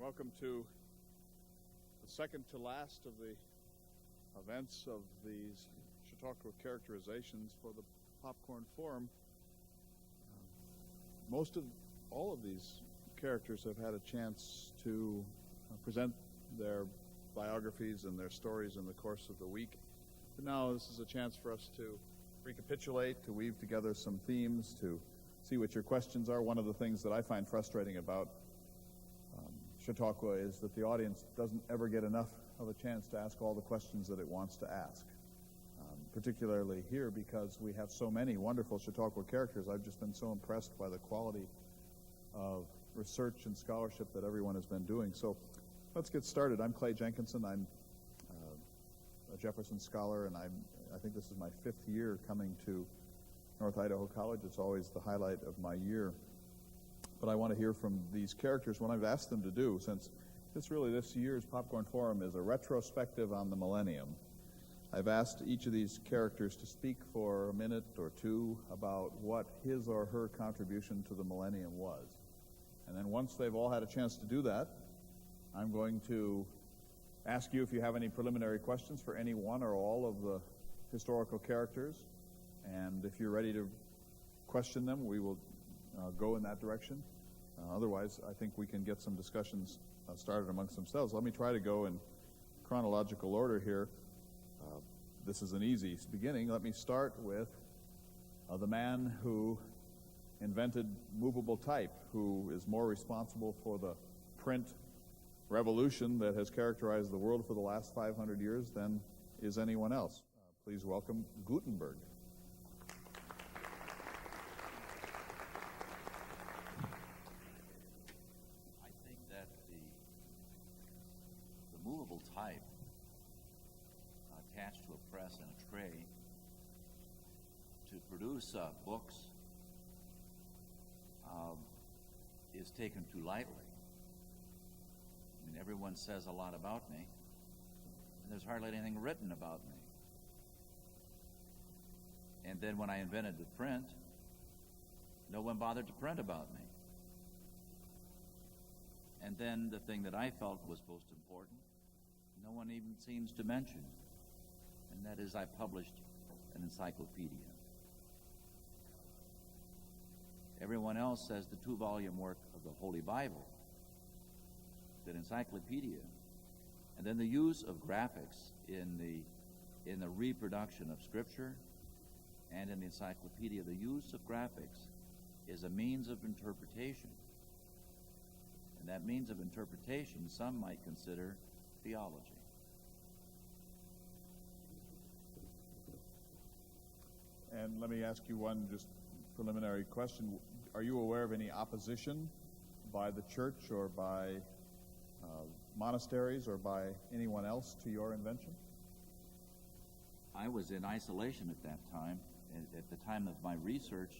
Welcome to the second to last of the events of these Chautauqua characterizations for the Popcorn Forum. All of these characters have had a chance to present their biographies and their stories in the course of the week. But now this is a chance for us to recapitulate, to weave together some themes, to see what your questions are. One of the things that I find frustrating about Chautauqua is that the audience doesn't ever get enough of a chance to ask all the questions that it wants to ask. Particularly here, because we have so many wonderful Chautauqua characters. I've just been so impressed by the quality of research and scholarship that everyone has been doing. So let's get started. I'm Clay Jenkinson. I'm a Jefferson scholar, and I think this is my fifth year coming to North Idaho College. It's always the highlight of my year. But I want to hear from these characters what I've asked them to do, since this year's Popcorn Forum is a retrospective on the millennium. I've asked each of these characters to speak for a minute or two about what his or her contribution to the millennium was. And then once they've all had a chance to do that, I'm going to ask you if you have any preliminary questions for any one or all of the historical characters. And if you're ready to question them, we will go in that direction. Otherwise, I think we can get some discussions started amongst themselves. Let me try to go in chronological order here. This is an easy beginning. Let me start with the man who invented movable type, who is more responsible for the print revolution that has characterized the world for the last 500 years than is anyone else. Please welcome Gutenberg. I think that the movable type attached to a press and a tray to produce books is taken too lightly. I mean, everyone says a lot about me, and there's hardly anything written about me. And then when I invented the print, no one bothered to print about me. And then the thing that I felt was most important, no one even seems to mention, and that is I published an encyclopedia. Everyone else says the 2-volume work of the Holy Bible, that encyclopedia, and then the use of graphics in the reproduction of Scripture and in the encyclopedia. The use of graphics is a means of interpretation, and that means of interpretation some might consider theology. And let me ask you one just preliminary question. Are you aware of any opposition by the church or by monasteries or by anyone else to your invention? I was in isolation at that time. At the time of my research,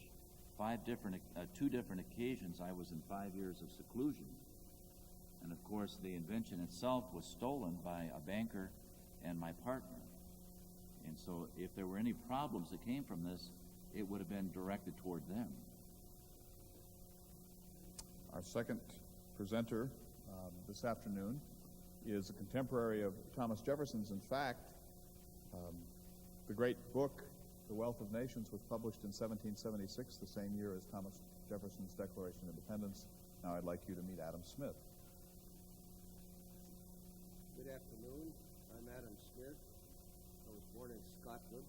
two different occasions I was in 5 years of seclusion. And of course the invention itself was stolen by a banker and my partner. And so if there were any problems that came from this, it would have been directed toward them. Our second presenter this afternoon is a contemporary of Thomas Jefferson's. In fact, the great book, The Wealth of Nations, was published in 1776, the same year as Thomas Jefferson's Declaration of Independence. Now I'd like you to meet Adam Smith. Good afternoon. I'm Adam Smith. I was born in Scotland,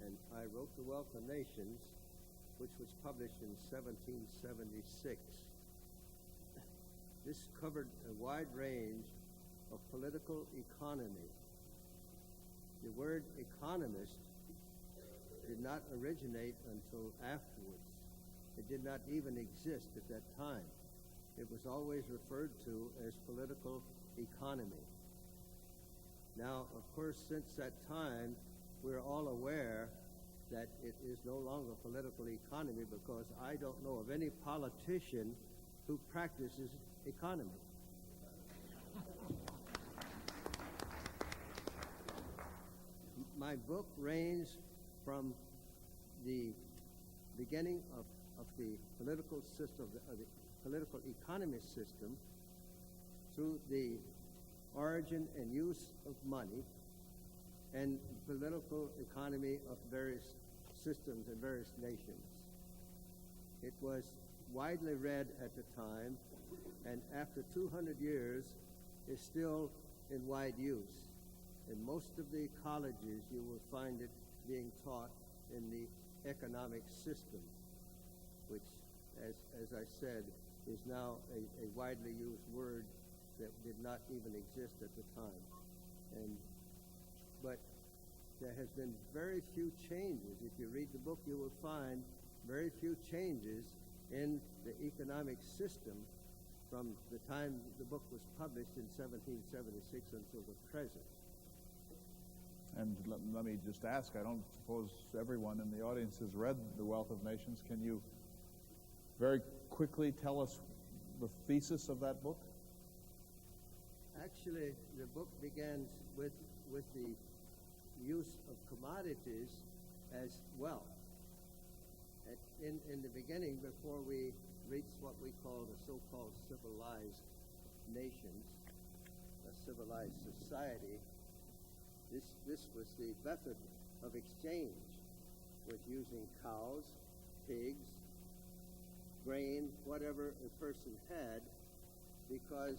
and I wrote The Wealth of Nations, which was published in 1776. This covered a wide range of political economy. The word economist did not originate until afterwards. It did not even exist at that time. It was always referred to as political economy. Now, of course, since that time, we're all aware that it is no longer political economy, because I don't know of any politician who practices economy. My book ranged from the beginning of the political system, of the political economy system, through the origin and use of money and political economy of various systems in various nations. It was widely read at the time, and after 200 years is still in wide use. In most of the colleges, you will find it being taught in the economic system, which, as I said, is now a widely used word that did not even exist at the time. But there has been very few changes. If you read the book, you will find very few changes in the economic system from the time the book was published in 1776 until the present. And let me just ask, I don't suppose everyone in the audience has read The Wealth of Nations. Can you very quickly tell us the thesis of that book? Actually, the book begins with the use of commodities as wealth. In the beginning, before we reach what we call the so-called civilized nations, a civilized society, this was the method of exchange, with using cows, pigs, grain, whatever a person had, because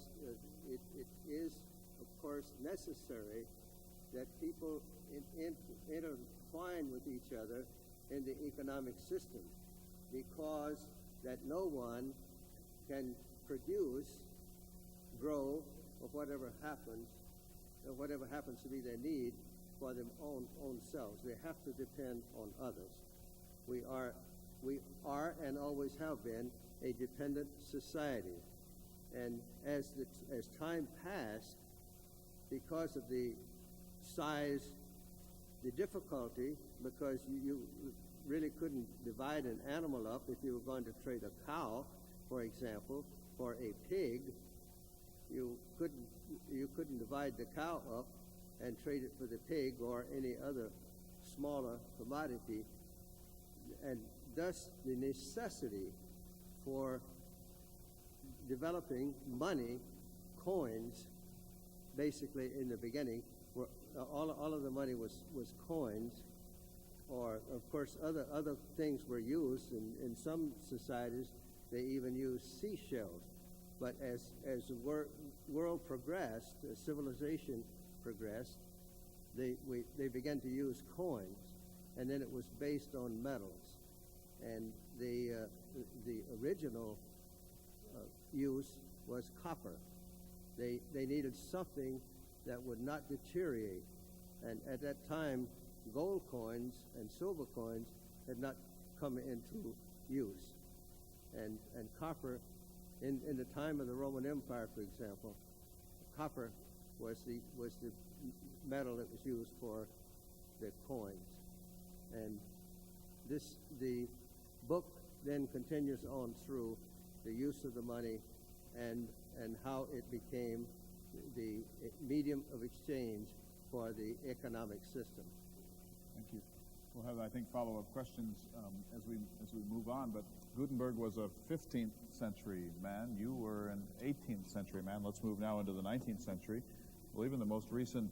it is, of course, necessary that people intertwine with each other in the economic system, because that no one can produce, grow, or whatever happens to be their need for their own selves. They have to depend on others. We are and always have been a dependent society. And as time passed, because of the size, the difficulty, because you really couldn't divide an animal up. If you were going to trade a cow, for example, for a pig, you couldn't divide the cow up and trade it for the pig or any other smaller commodity. And thus the necessity for developing money, coins, basically in the beginning, were, all of the money was coins, or of course other things were used. In some societies, they even used seashells. But as the world progressed, as civilization progressed, they began to use coins, and then it was based on metals. And the original use was copper. They needed something that would not deteriorate. And at that time, gold coins and silver coins had not come into use. And copper, in the time of the Roman Empire, for example, copper was the metal that was used for the coins. And the book then continues on through the use of the money and how it became the medium of exchange for the economic system. Thank you. We'll have, I think, follow-up questions as we move on. But Gutenberg was a 15th century man. You were an 18th century man. Let's move now into the 19th century. Well, even the most recent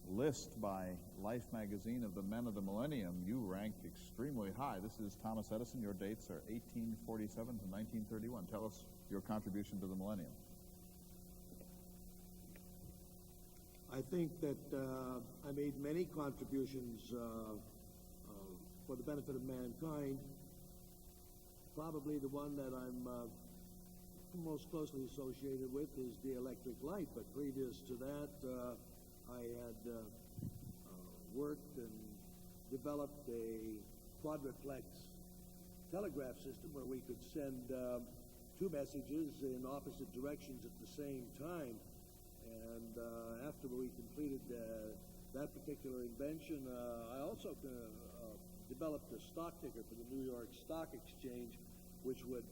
list by Life magazine of the men of the millennium, you rank extremely high. This is Thomas Edison. Your dates are 1847 to 1931. Tell us your contribution to the millennium. I think that I made many contributions for the benefit of mankind. Probably the one that I'm most closely associated with is the electric light, but previous to that, I had worked and developed a quadruplex telegraph system where we could send two messages in opposite directions at the same time. And after we completed that particular invention, I also developed a stock ticker for the New York Stock Exchange, which would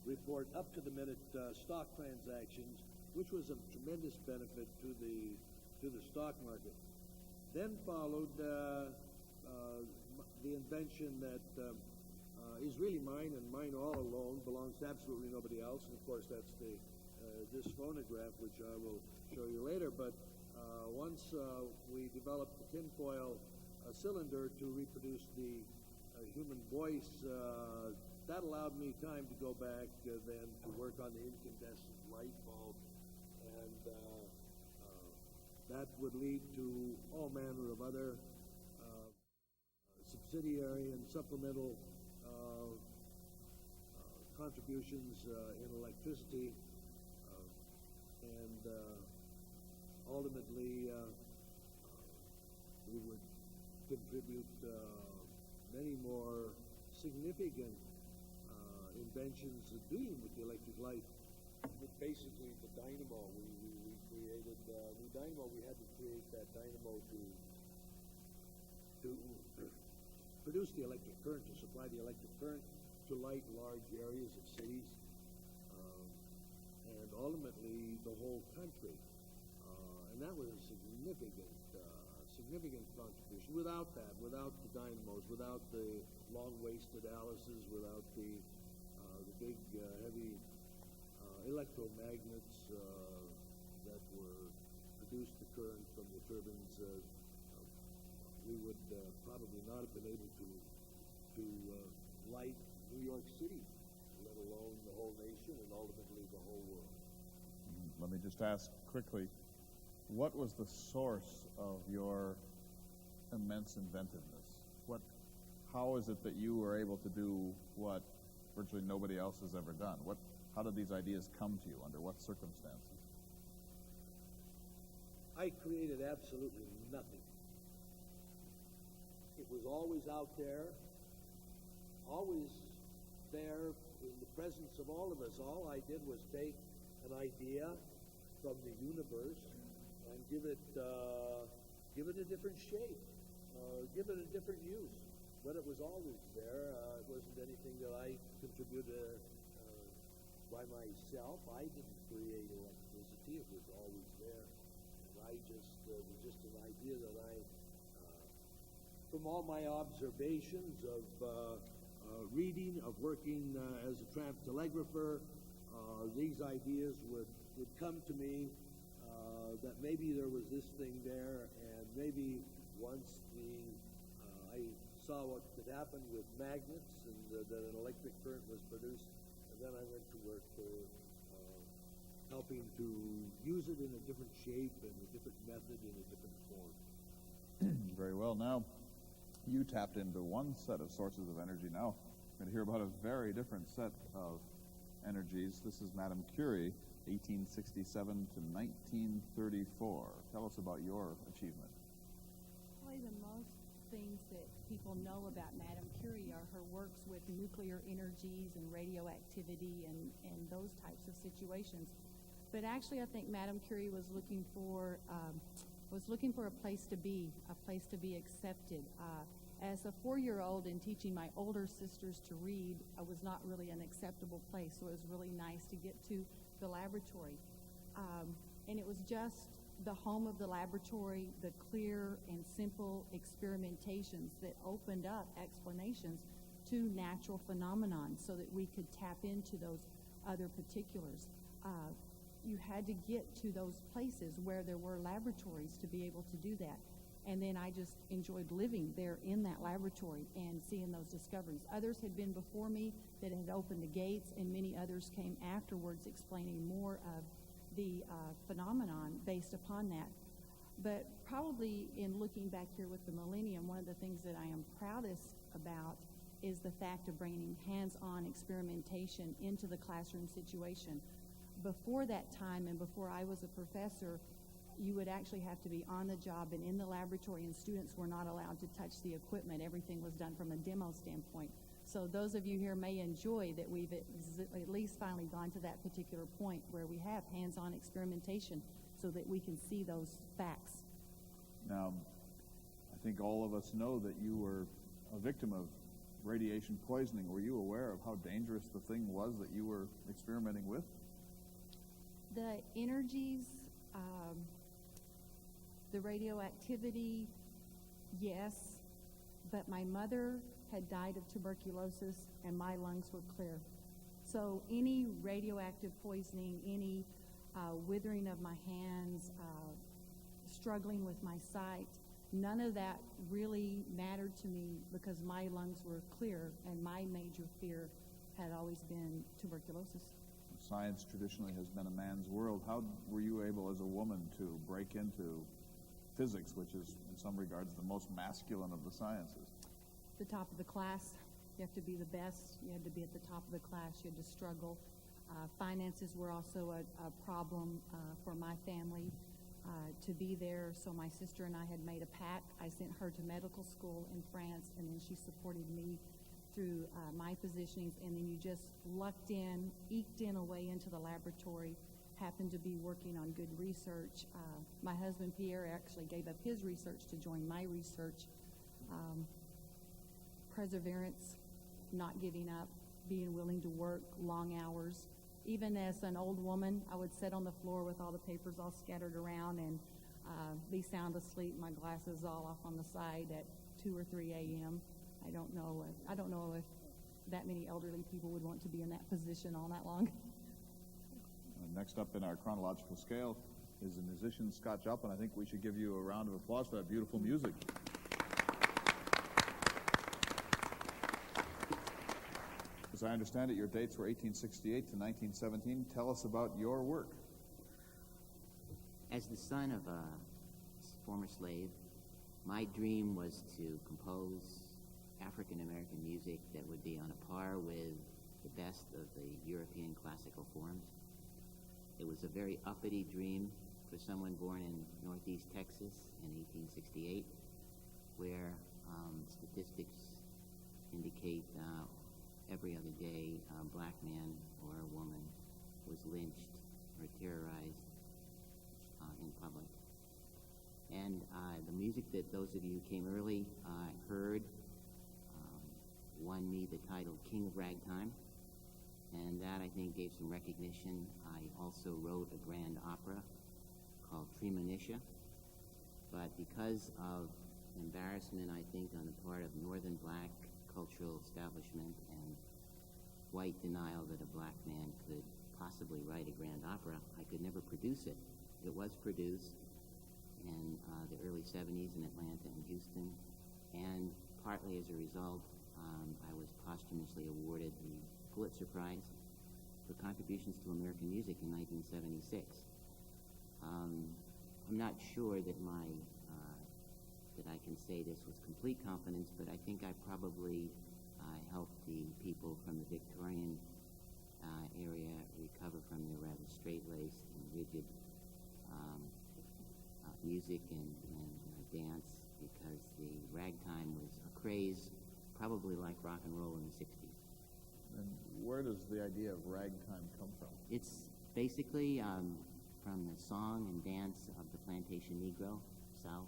report up-to-the-minute stock transactions, which was of tremendous benefit to the stock market. Then followed the invention that is really mine and mine all alone, belongs to absolutely nobody else, and of course that's the this phonograph, which I will show you later. But once we developed the tinfoil cylinder to reproduce the human voice, that allowed me time to go back then to work on the incandescent light bulb, and that would lead to all manner of other subsidiary and supplemental contributions in electricity, and ultimately we would contribute many more significant inventions dealing with the electric light. Basically, the dynamo, we created the dynamo. We had to create that dynamo to produce the electric current, to supply the electric current to light large areas of cities, and ultimately the whole country. And that was a significant contribution. Without that, without the dynamos, without the long-waisted Alices, without the big, heavy electromagnets that produced the current from the turbines, we would probably not have been able to light New York City, let alone the whole nation and ultimately the whole world. Let me just ask quickly, what was the source of your immense inventiveness? How is it that you were able to do what virtually nobody else has ever done? How did these ideas come to you? Under what circumstances? I created absolutely nothing. It was always out there, always there in the presence of all of us. All I did was take an idea from the universe and give it a different shape, give it a different use. But it was always there. It wasn't anything that I contributed by myself. I didn't create electricity. It was always there. And it was just an idea that from all my observations of reading, of working as a tramp telegrapher, these ideas would come to me that maybe there was this thing there, and maybe once I saw what could happen with magnets and that an electric current was produced, and then I went to work helping to use it in a different shape and a different method, in a different form. Very well. Now, you tapped into one set of sources of energy. Now, we're going to hear about a very different set of energies. This is Madame Curie, 1867 to 1934. Tell us about your achievement. Probably the most things that people know about Madame Curie are her works with nuclear energies and radioactivity and those types of situations. But actually, I think Madame Curie was looking for a place to be accepted. As a 4-year-old and teaching my older sisters to read, I was not really an acceptable place. So it was really nice to get to the laboratory, and it was just the home of the laboratory, the clear and simple experimentations that opened up explanations to natural phenomenon so that we could tap into those other particulars. You had to get to those places where there were laboratories to be able to do that. And then I just enjoyed living there in that laboratory and seeing those discoveries. Others had been before me that had opened the gates, and many others came afterwards explaining more of the phenomenon based upon that. But probably in looking back here with the millennium, one of the things that I am proudest about is the fact of bringing hands-on experimentation into the classroom situation. Before that time and before I was a professor, you would actually have to be on the job and in the laboratory, and students were not allowed to touch the equipment. Everything was done from a demo standpoint. So those of you here may enjoy that we've at least finally gone to that particular point where we have hands-on experimentation so that we can see those facts. Now, I think all of us know that you were a victim of radiation poisoning. Were you aware of how dangerous the thing was that you were experimenting with? The energies, the radioactivity, yes, but my mother had died of tuberculosis and my lungs were clear. So any radioactive poisoning, any withering of my hands, struggling with my sight, none of that really mattered to me because my lungs were clear, and my major fear had always been tuberculosis. Science traditionally has been a man's world. How were you able as a woman to break into physics, which is in some regards the most masculine of the sciences? The top of the class. You have to be the best. You had to be at the top of the class. You had to struggle. Finances were also a problem for my family to be there. So my sister and I had made a pact. I sent her to medical school in France, and then she supported me through my positionings. And then you just lucked in, eked in a way into the laboratory, happened to be working on good research. My husband, Pierre, actually gave up his research to join my research. Perseverance, not giving up, being willing to work long hours. Even as an old woman, I would sit on the floor with all the papers all scattered around and be sound asleep, my glasses all off on the side at 2 or 3 a.m. I don't know if that many elderly people would want to be in that position all night long. Next up in our chronological scale is the musician Scott Joplin. I think we should give you a round of applause for that beautiful music. As I understand it, your dates were 1868 to 1917. Tell us about your work. As the son of a former slave, my dream was to compose African-American music that would be on a par with the best of the European classical forms. It was a very uppity dream for someone born in Northeast Texas in 1868, where statistics indicate every other day a black man or a woman was lynched or terrorized in public. And the music that those of you who came early heard won me the title King of Ragtime, and that, I think, gave some recognition. I also wrote a grand opera called Treemonisha, but because of embarrassment, I think, on the part of northern black cultural establishment and white denial that a black man could possibly write a grand opera, I could never produce it. It was produced in the early 70s in Atlanta and Houston, and partly as a result, I was posthumously awarded the Pulitzer Prize for contributions to American music in 1976. I'm not sure that that I can say this with complete confidence, but I think I probably helped the people from the Victorian area recover from their rather straight-laced and rigid music and dance, because the ragtime was a craze probably like rock and roll in the 60s. And where does the idea of ragtime come from? It's basically from the song and dance of the plantation Negro, South,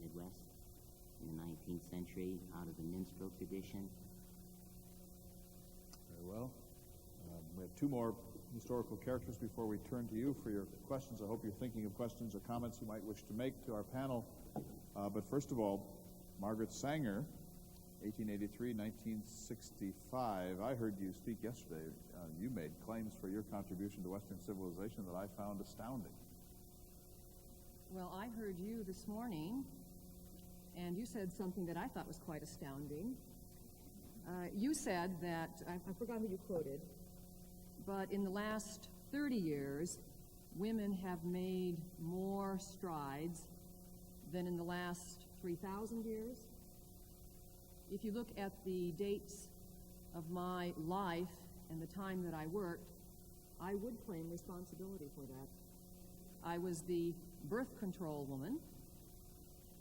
Midwest, in the 19th century, out of the minstrel tradition. Very well. We have two more historical characters before we turn to you for your questions. I hope you're thinking of questions or comments you might wish to make to our panel. But first of all, Margaret Sanger, 1883-1965. I heard you speak yesterday. You made claims for your contribution to Western civilization that I found astounding. Well, I heard you this morning, and you said something that I thought was quite astounding. You said that, I forgot who you quoted, but in the last 30 years, women have made more strides than in the last 3,000 years. If you look at the dates of my life and the time that I worked, I would claim responsibility for that. I was the birth control woman,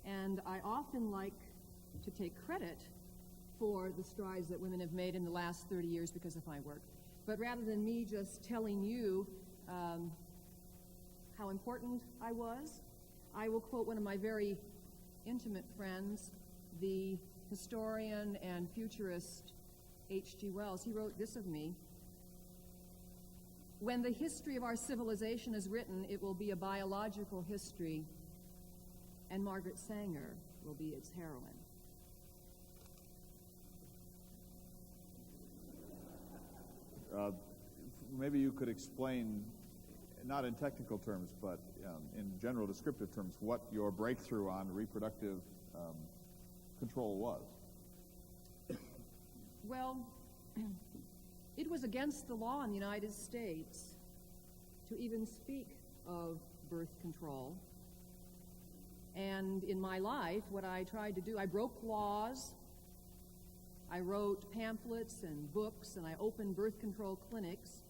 and I often like to take credit for the strides that women have made in the last 30 years because of my work. But rather than me just telling you how important I was, I will quote one of my very intimate friends, the historian and futurist H.G. Wells. He wrote this of me: "When the history of our civilization is written, it will be a biological history, and Margaret Sanger will be its heroine." maybe you could explain, not in technical terms, but in general descriptive terms, what your breakthrough on reproductive control was. Well, it was against the law in the United States to even speak of birth control. And in my life, what I tried to do, I broke laws, I wrote pamphlets and books, and I opened birth control clinics.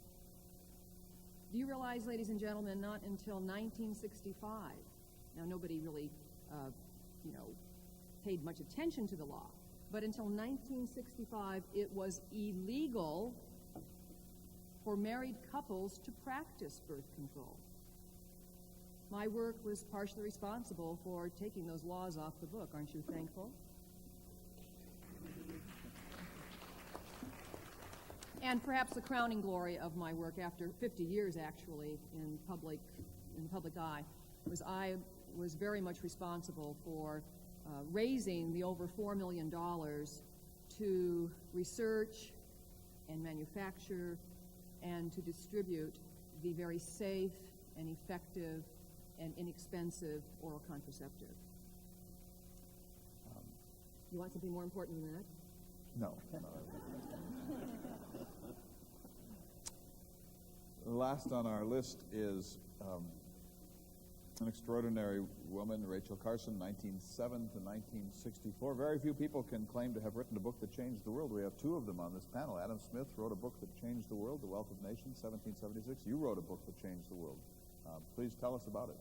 Do you realize, ladies and gentlemen, not until 1965, now nobody really, paid much attention to the law, but until 1965, it was illegal for married couples to practice birth control. My work was partially responsible for taking those laws off the book. Aren't you thankful? And perhaps the crowning glory of my work, after 50 years actually in the public eye, was I was very much responsible for raising the over $4 million to research and manufacture and to distribute the very safe and effective and inexpensive oral contraceptive. You want something more important than that? No. Last on our list is an extraordinary woman, Rachel Carson, 1907 to 1964. Very few people can claim to have written a book that changed the world. We have two of them on this panel. Adam Smith wrote a book that changed the world, The Wealth of Nations, 1776. You wrote a book that changed the world. Please tell us about it.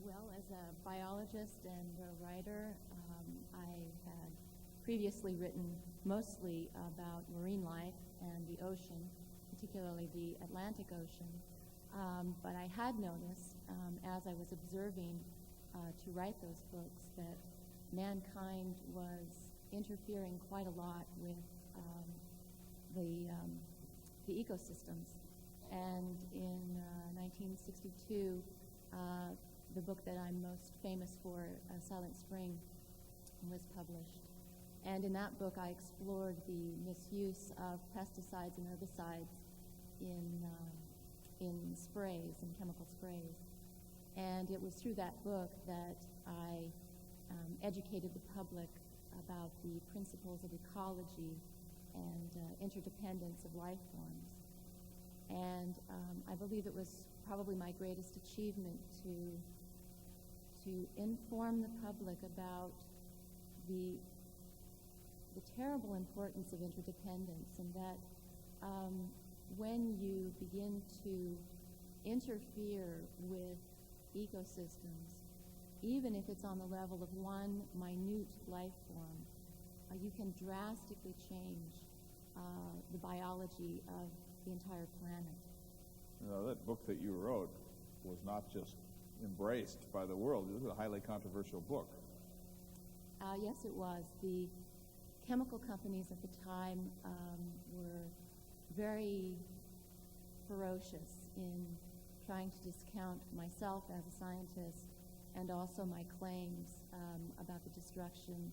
Well, as a biologist and a writer, I had previously written mostly about marine life and the ocean, particularly the Atlantic Ocean. But I had noticed, as I was observing to write those books, that mankind was interfering quite a lot with the ecosystems. And in 1962, the book that I'm most famous for, Silent Spring, was published. And in that book, I explored the misuse of pesticides and herbicides in sprays, in chemical sprays. And it was through that book that I educated the public about the principles of ecology and interdependence of life forms. And I believe it was probably my greatest achievement to inform the public about the terrible importance of interdependence, and that when you begin to interfere with ecosystems, even if it's on the level of one minute life form, you can drastically change the biology of the entire planet. That book that you wrote was not just embraced by the world. It was a highly controversial book. Yes, it was. The chemical companies at the time were very ferocious in trying to discount myself as a scientist and also my claims about the destruction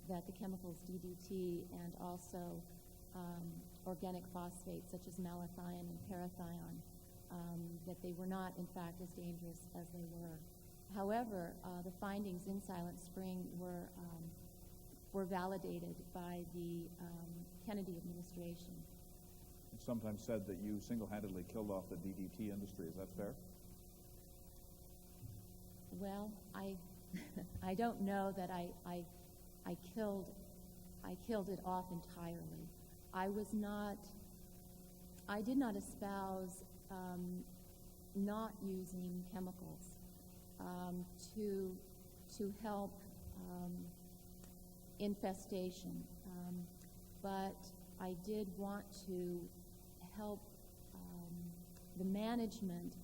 that the chemicals DDT and also organic phosphates such as malathion and parathion, that they were not, in fact, as dangerous as they were. However, the findings in Silent Spring were validated by the Kennedy administration. It's sometimes said that you single-handedly killed off the DDT industry. Is that fair? Well, I don't know that I killed it off entirely. I did not espouse not using chemicals to help infestation, but I did want to help the management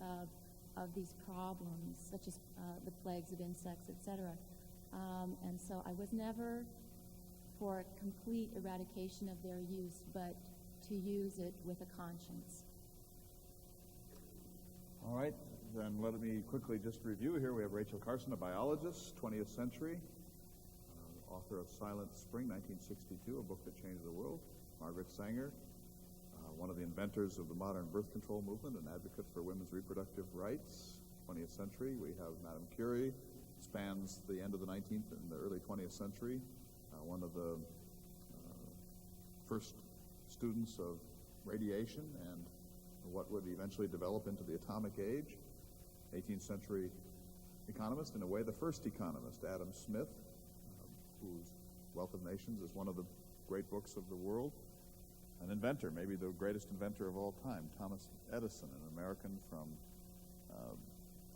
of these problems, such as the plagues of insects, etc. And so I was never for complete eradication of their use, but to use it with a conscience. All right, then let me quickly just review here. We have Rachel Carson, a biologist, 20th century, author of Silent Spring, 1962, a book that changed the world. Margaret Sanger, one of the inventors of the modern birth control movement, an advocate for women's reproductive rights, 20th century. We have Madame Curie, spans the end of the 19th and the early 20th century, one of the first students of radiation and what would eventually develop into the atomic age, 18th century economist, in a way the first economist, Adam Smith, whose Wealth of Nations is one of the great books of the world. An inventor, maybe the greatest inventor of all time, Thomas Edison, an American from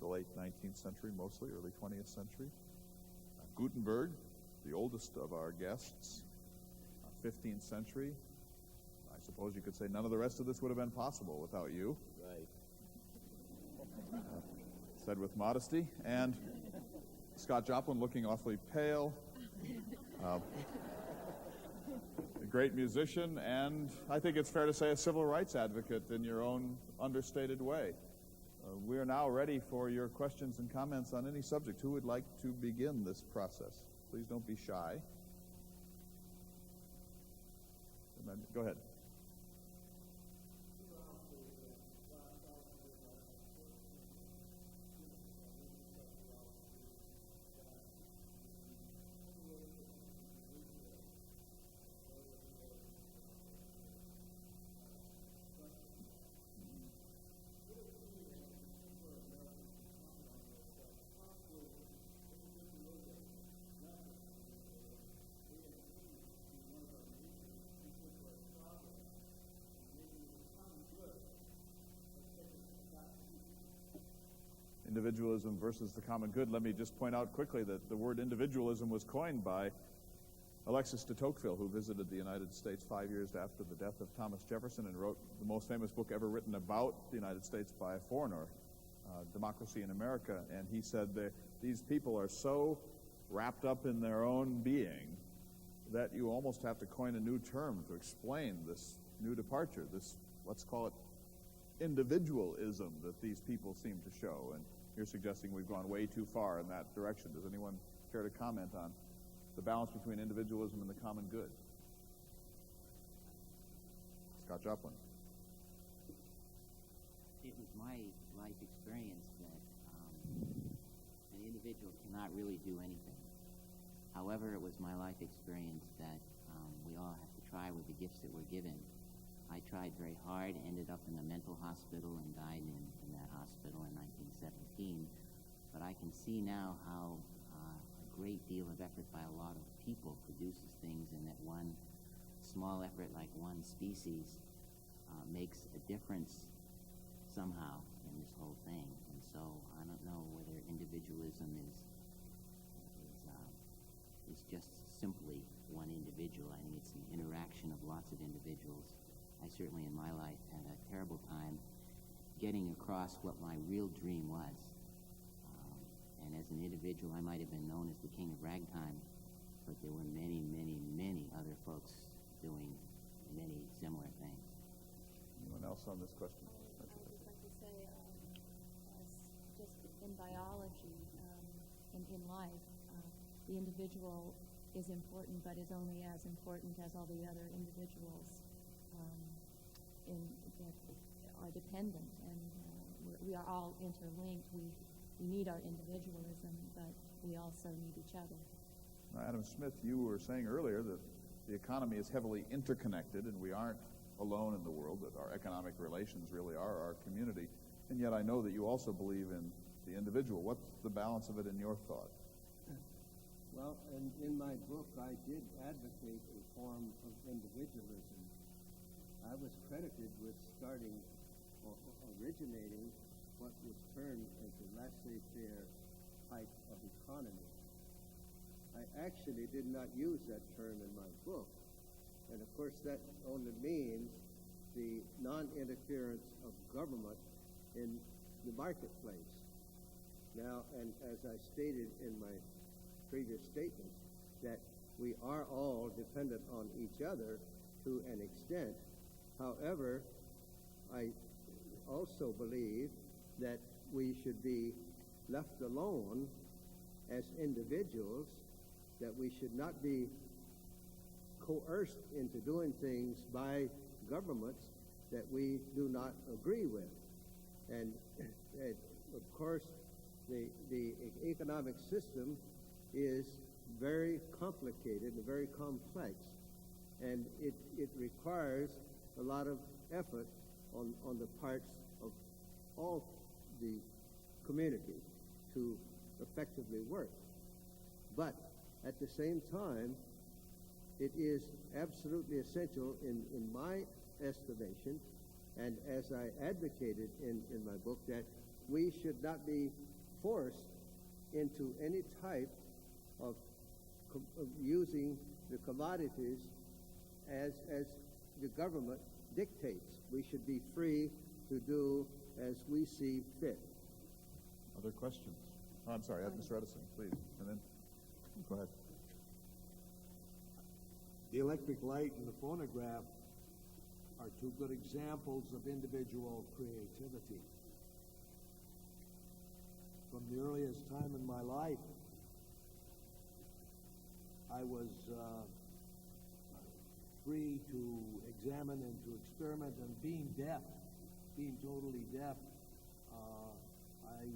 the late 19th century, mostly early 20th century. Gutenberg, the oldest of our guests, 15th century. I suppose you could say none of the rest of this would have been possible without you. Right. Said with modesty. And Scott Joplin, looking awfully pale. A great musician, and I think it's fair to say a civil rights advocate in your own understated way. We are now ready for your questions and comments on any subject. Who would like to begin this process? Please don't be shy. Go ahead. Individualism versus the common good. Let me just point out quickly that the word individualism was coined by Alexis de Tocqueville, who visited the United States 5 years after the death of Thomas Jefferson and wrote the most famous book ever written about the United States by a foreigner, Democracy in America. And he said that these people are so wrapped up in their own being that you almost have to coin a new term to explain this new departure, this, let's call it, individualism that these people seem to show. And you're suggesting we've gone way too far in that direction. Does anyone care to comment on the balance between individualism and the common good? Scott Joplin. It was my life experience that an individual cannot really do anything. However, it was my life experience that we all have to try with the gifts that we're given. I tried very hard, ended up in a mental hospital, and died in that hospital in 1917. But I can see now how a great deal of effort by a lot of people produces things, and that one small effort like one species makes a difference somehow in this whole thing. And so I don't know whether individualism is just simply one individual. I think it's an interaction of lots of individuals. I certainly in my life had a terrible time getting across what my real dream was. And as an individual, I might have been known as the king of ragtime, but there were many, many, many other folks doing many similar things. Anyone else on this question? I would just like to say, just in biology, in life, the individual is important, but is only as important as all the other individuals that are dependent, and we are all interlinked. We need our individualism, but we also need each other. Adam Smith, you were saying earlier that the economy is heavily interconnected, and we aren't alone in the world, that our economic relations really are our community. And yet I know that you also believe in the individual. What's the balance of it in your thought? Well, in my book, I did advocate a form of individualism. I was credited with starting or originating what was termed as the laissez-faire type of economy. I actually did not use that term in my book. And of course, that only means the non-interference of government in the marketplace. Now, and as I stated in my previous statement, that we are all dependent on each other to an extent. However, I also believe that we should be left alone as individuals, that we should not be coerced into doing things by governments that we do not agree with. And of course, the economic system is very complicated and very complex, and it requires a lot of effort on the parts of all the community to effectively work. But at the same time, it is absolutely essential in my estimation, and as I advocated in my book, that we should not be forced into any type of using the commodities as the government dictates. We should be free to do as we see fit. Other questions? Oh, I'm sorry, Mr. Edison, please, and then go ahead. The electric light and the phonograph are two good examples of individual creativity. From the earliest time in my life, I was free to examine and to experiment, and being totally deaf, I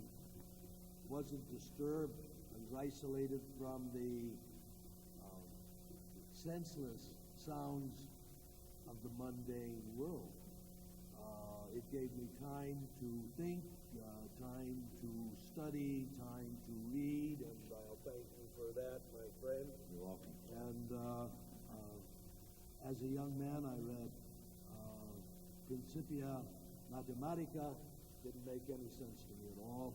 wasn't disturbed. I was isolated from the senseless sounds of the mundane world. It gave me time to think, time to study, time to read, and I'll thank you for that, my friend. You're welcome. And as a young man, I read Principia Mathematica. Didn't make any sense to me at all.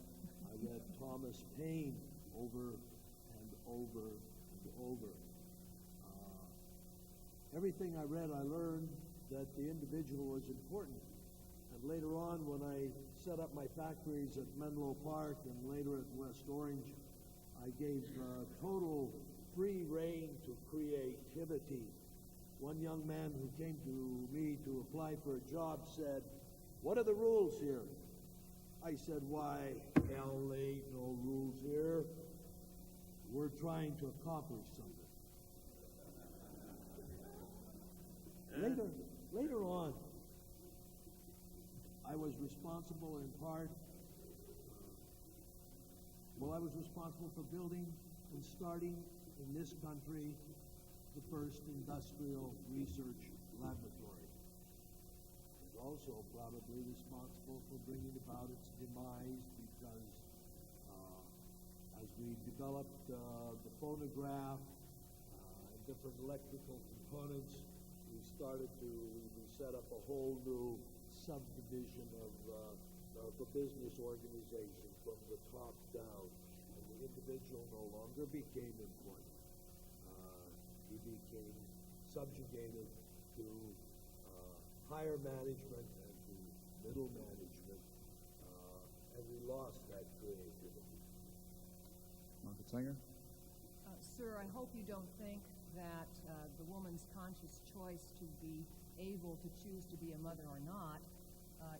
I read Thomas Paine over and over and over. Everything I read, I learned that the individual was important. And later on, when I set up my factories at Menlo Park and later at West Orange, I gave total free rein to creativity. One young man who came to me to apply for a job said, "What are the rules here?" I said, "Why, hell, there ain't no rules here. We're trying to accomplish something." Later on, I was responsible in part, I was responsible for building and starting in this country the first industrial research laboratory. I was also probably responsible for bringing about its demise because as we developed the phonograph and different electrical components, we set up a whole new subdivision of the business organization from the top down, and the individual no longer became important. He became subjugated to higher management and to middle management, and we lost that creativity. Margaret Sanger? Sir, I hope you don't think that the woman's conscious choice to be able to choose to be a mother or not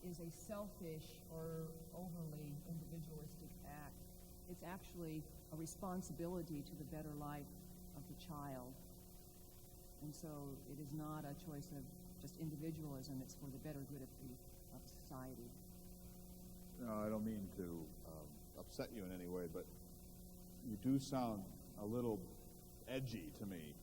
is a selfish or overly individualistic act. It's actually a responsibility to the better life of the child. And so it is not a choice of just individualism, it's for the better good of society. No, I don't mean to upset you in any way, but you do sound a little edgy to me.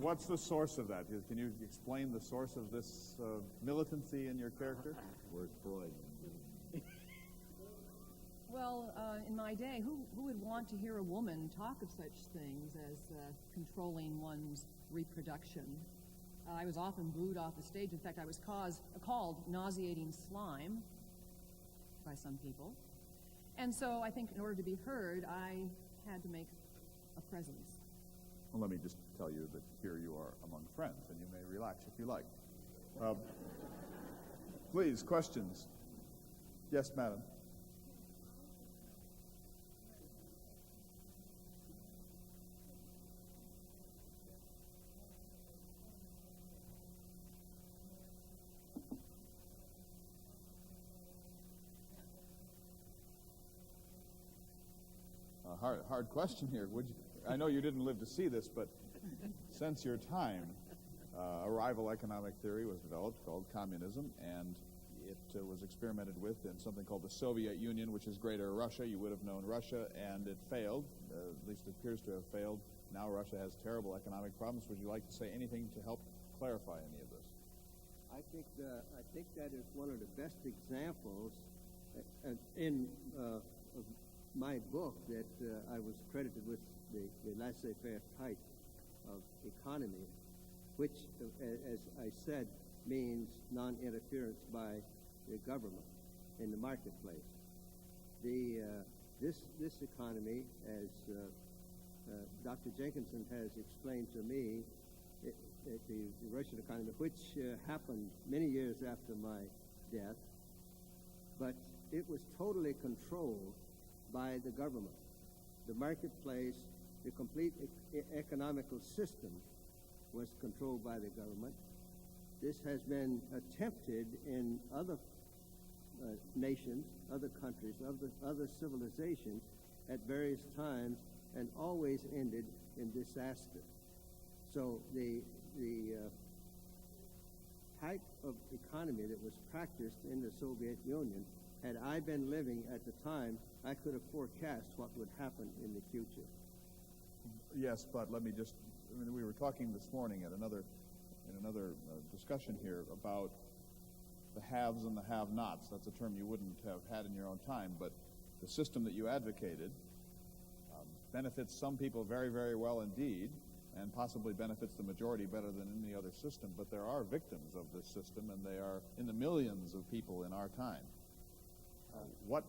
What's the source of that? Can you explain the source of this militancy in your character? Where's Freud? Well, in my day, who would want to hear a woman talk of such things as controlling one's reproduction? I was often booed off the stage. In fact, I was called nauseating slime by some people. And so I think in order to be heard, I had to make a presence. Well, let me just tell you that here you are among friends, and you may relax if you like. Please, questions? Yes, madam. Hard question here. I know you didn't live to see this, but since your time, a rival economic theory was developed called communism, and it was experimented with in something called the Soviet Union, which is Greater Russia. You would have known Russia, and it failed. At least it appears to have failed. Now Russia has terrible economic problems. Would you like to say anything to help clarify any of this? I think that is one of the best examples in of my book that I was credited with the laissez-faire type of economy, which, as I said, means non-interference by the government in the marketplace. This economy, as Dr. Jenkinson has explained to me, the Russian economy, which happened many years after my death, but it was totally controlled by the government. The marketplace, the complete economical system was controlled by the government. This has been attempted in other nations, other countries, other civilizations at various times, and always ended in disaster. So the type of economy that was practiced in the Soviet Union, had I been living at the time, I could have forecast what would happen in the future. Yes, but let me just, we were talking this morning in another discussion here about the haves and the have-nots. That's a term you wouldn't have had in your own time, but the system that you advocated benefits some people very, very well indeed, and possibly benefits the majority better than any other system. But there are victims of this system, and they are in the millions of people in our time. What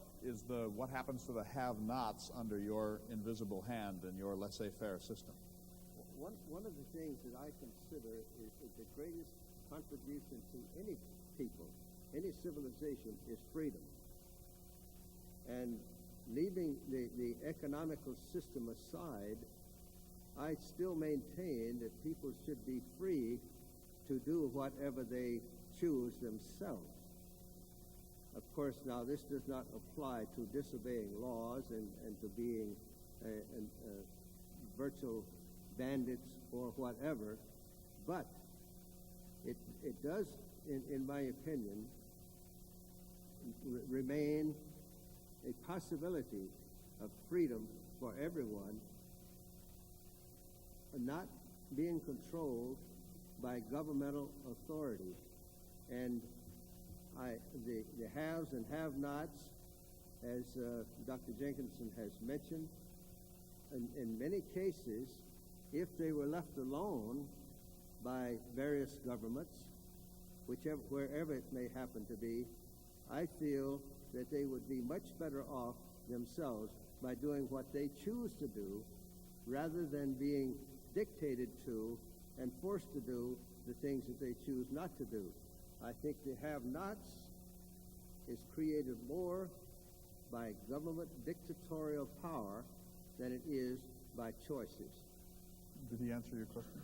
happens to the have-nots under your invisible hand and your laissez-faire system? One of the things that I consider is the greatest contribution to any people, any civilization, is freedom. And leaving the economical system aside, I still maintain that people should be free to do whatever they choose themselves. Of course, now this does not apply to disobeying laws and to being virtual bandits or whatever, but it does, in my opinion, remain a possibility of freedom for everyone, not being controlled by governmental authority. And the haves and have-nots, as Dr. Jenkinson has mentioned, in many cases, if they were left alone by various governments, wherever it may happen to be, I feel that they would be much better off themselves by doing what they choose to do, rather than being dictated to and forced to do the things that they choose not to do. I think the have-nots is created more by government dictatorial power than it is by choices. Did he answer your question?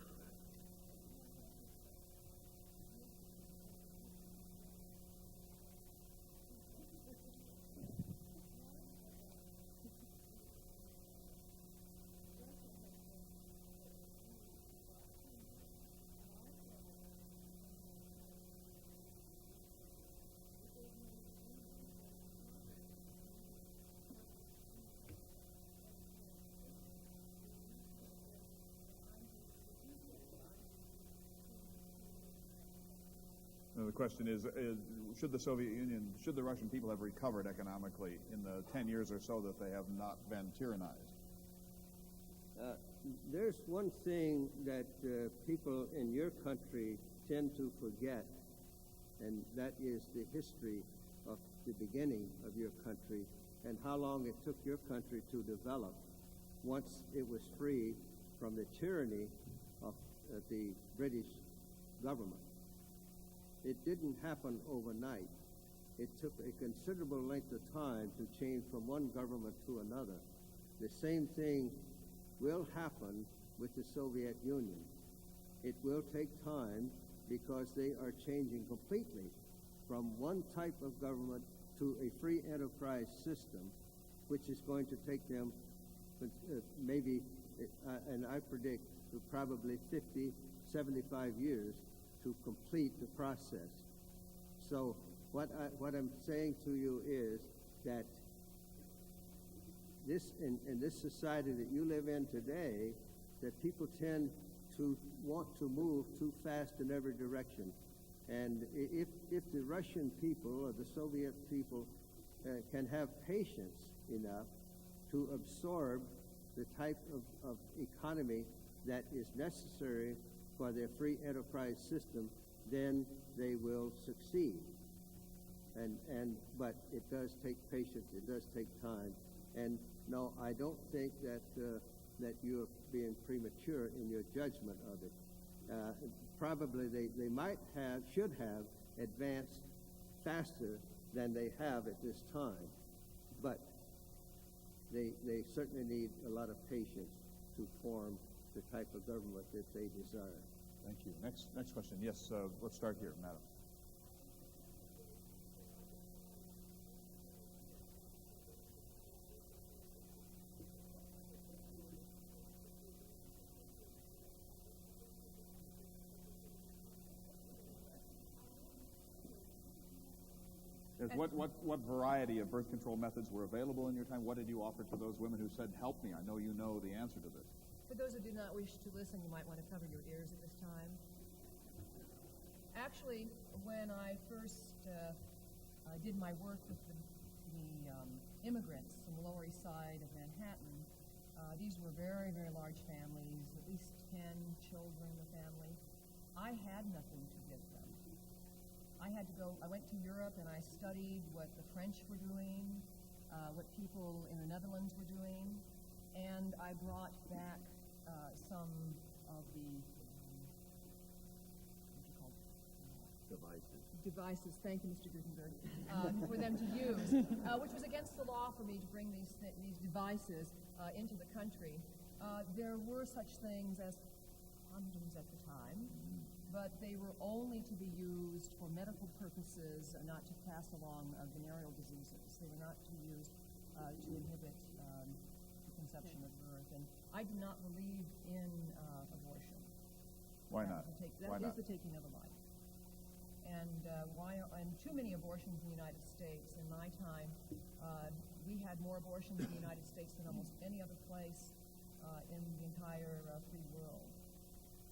The question is should the Russian people have recovered economically in the 10 years or so that they have not been tyrannized? There's one thing that people in your country tend to forget, and that is the history of the beginning of your country and how long it took your country to develop once it was free from the tyranny of the British government. It didn't happen overnight. It took a considerable length of time to change from one government to another. The same thing will happen with the Soviet Union. It will take time because they are changing completely from one type of government to a free enterprise system, which is going to take them maybe, and I predict, probably 50 75 years to complete the process. So what I'm saying to you is that in this society that you live in today, that people tend to want to move too fast in every direction. And if the Russian people or the Soviet people can have patience enough to absorb the type of economy that is necessary for their free enterprise system, then they will succeed. But it does take patience. It does take time. And no, I don't think that you're being premature in your judgment of it. Probably they should have advanced faster than they have at this time. But they certainly need a lot of patience to form the type of government that they desire. Thank you. Next question. Yes, let's start here, Madam. Yes, what variety of birth control methods were available in your time? What did you offer to those women who said, help me, I know you know the answer to this? For those who do not wish to listen, you might want to cover your ears at this time. Actually, when I first did my work with the immigrants in the Lower East Side of Manhattan, these were very, very large families, at least 10 children in the family. I had nothing to give them. I went to Europe and I studied what the French were doing, what people in the Netherlands were doing, and I brought back some of the devices, thank you, Mr. Gutenberg, for them to use, which was against the law for me to bring these devices into the country. There were such things as condoms at the time, but they were only to be used for medical purposes, not to pass along venereal diseases. They were not to be used to inhibit the conception of birth. And I do not believe in abortion. Why not? That is the taking of a life. And too many abortions in the United States. In my time, we had more abortions in the United States than almost any other place in the entire free world.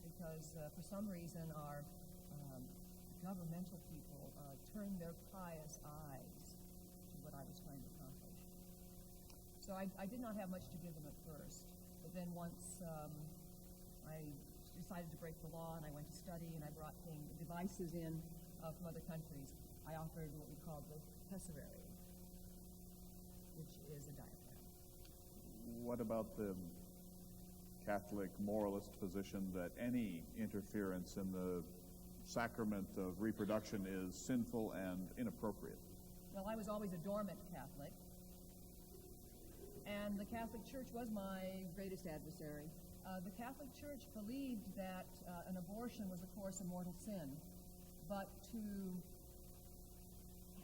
Because for some reason our governmental people turned their pious eyes to what I was trying to accomplish. So I did not have much to give them at first. But then once I decided to break the law and I went to study and I brought devices in from other countries, I offered what we called the pessary, which is a diaphragm. What about the Catholic moralist position that any interference in the sacrament of reproduction is sinful and inappropriate? Well, I was always a dormant Catholic, and the Catholic Church was my greatest adversary. The Catholic Church believed that an abortion was, of course, a mortal sin, but to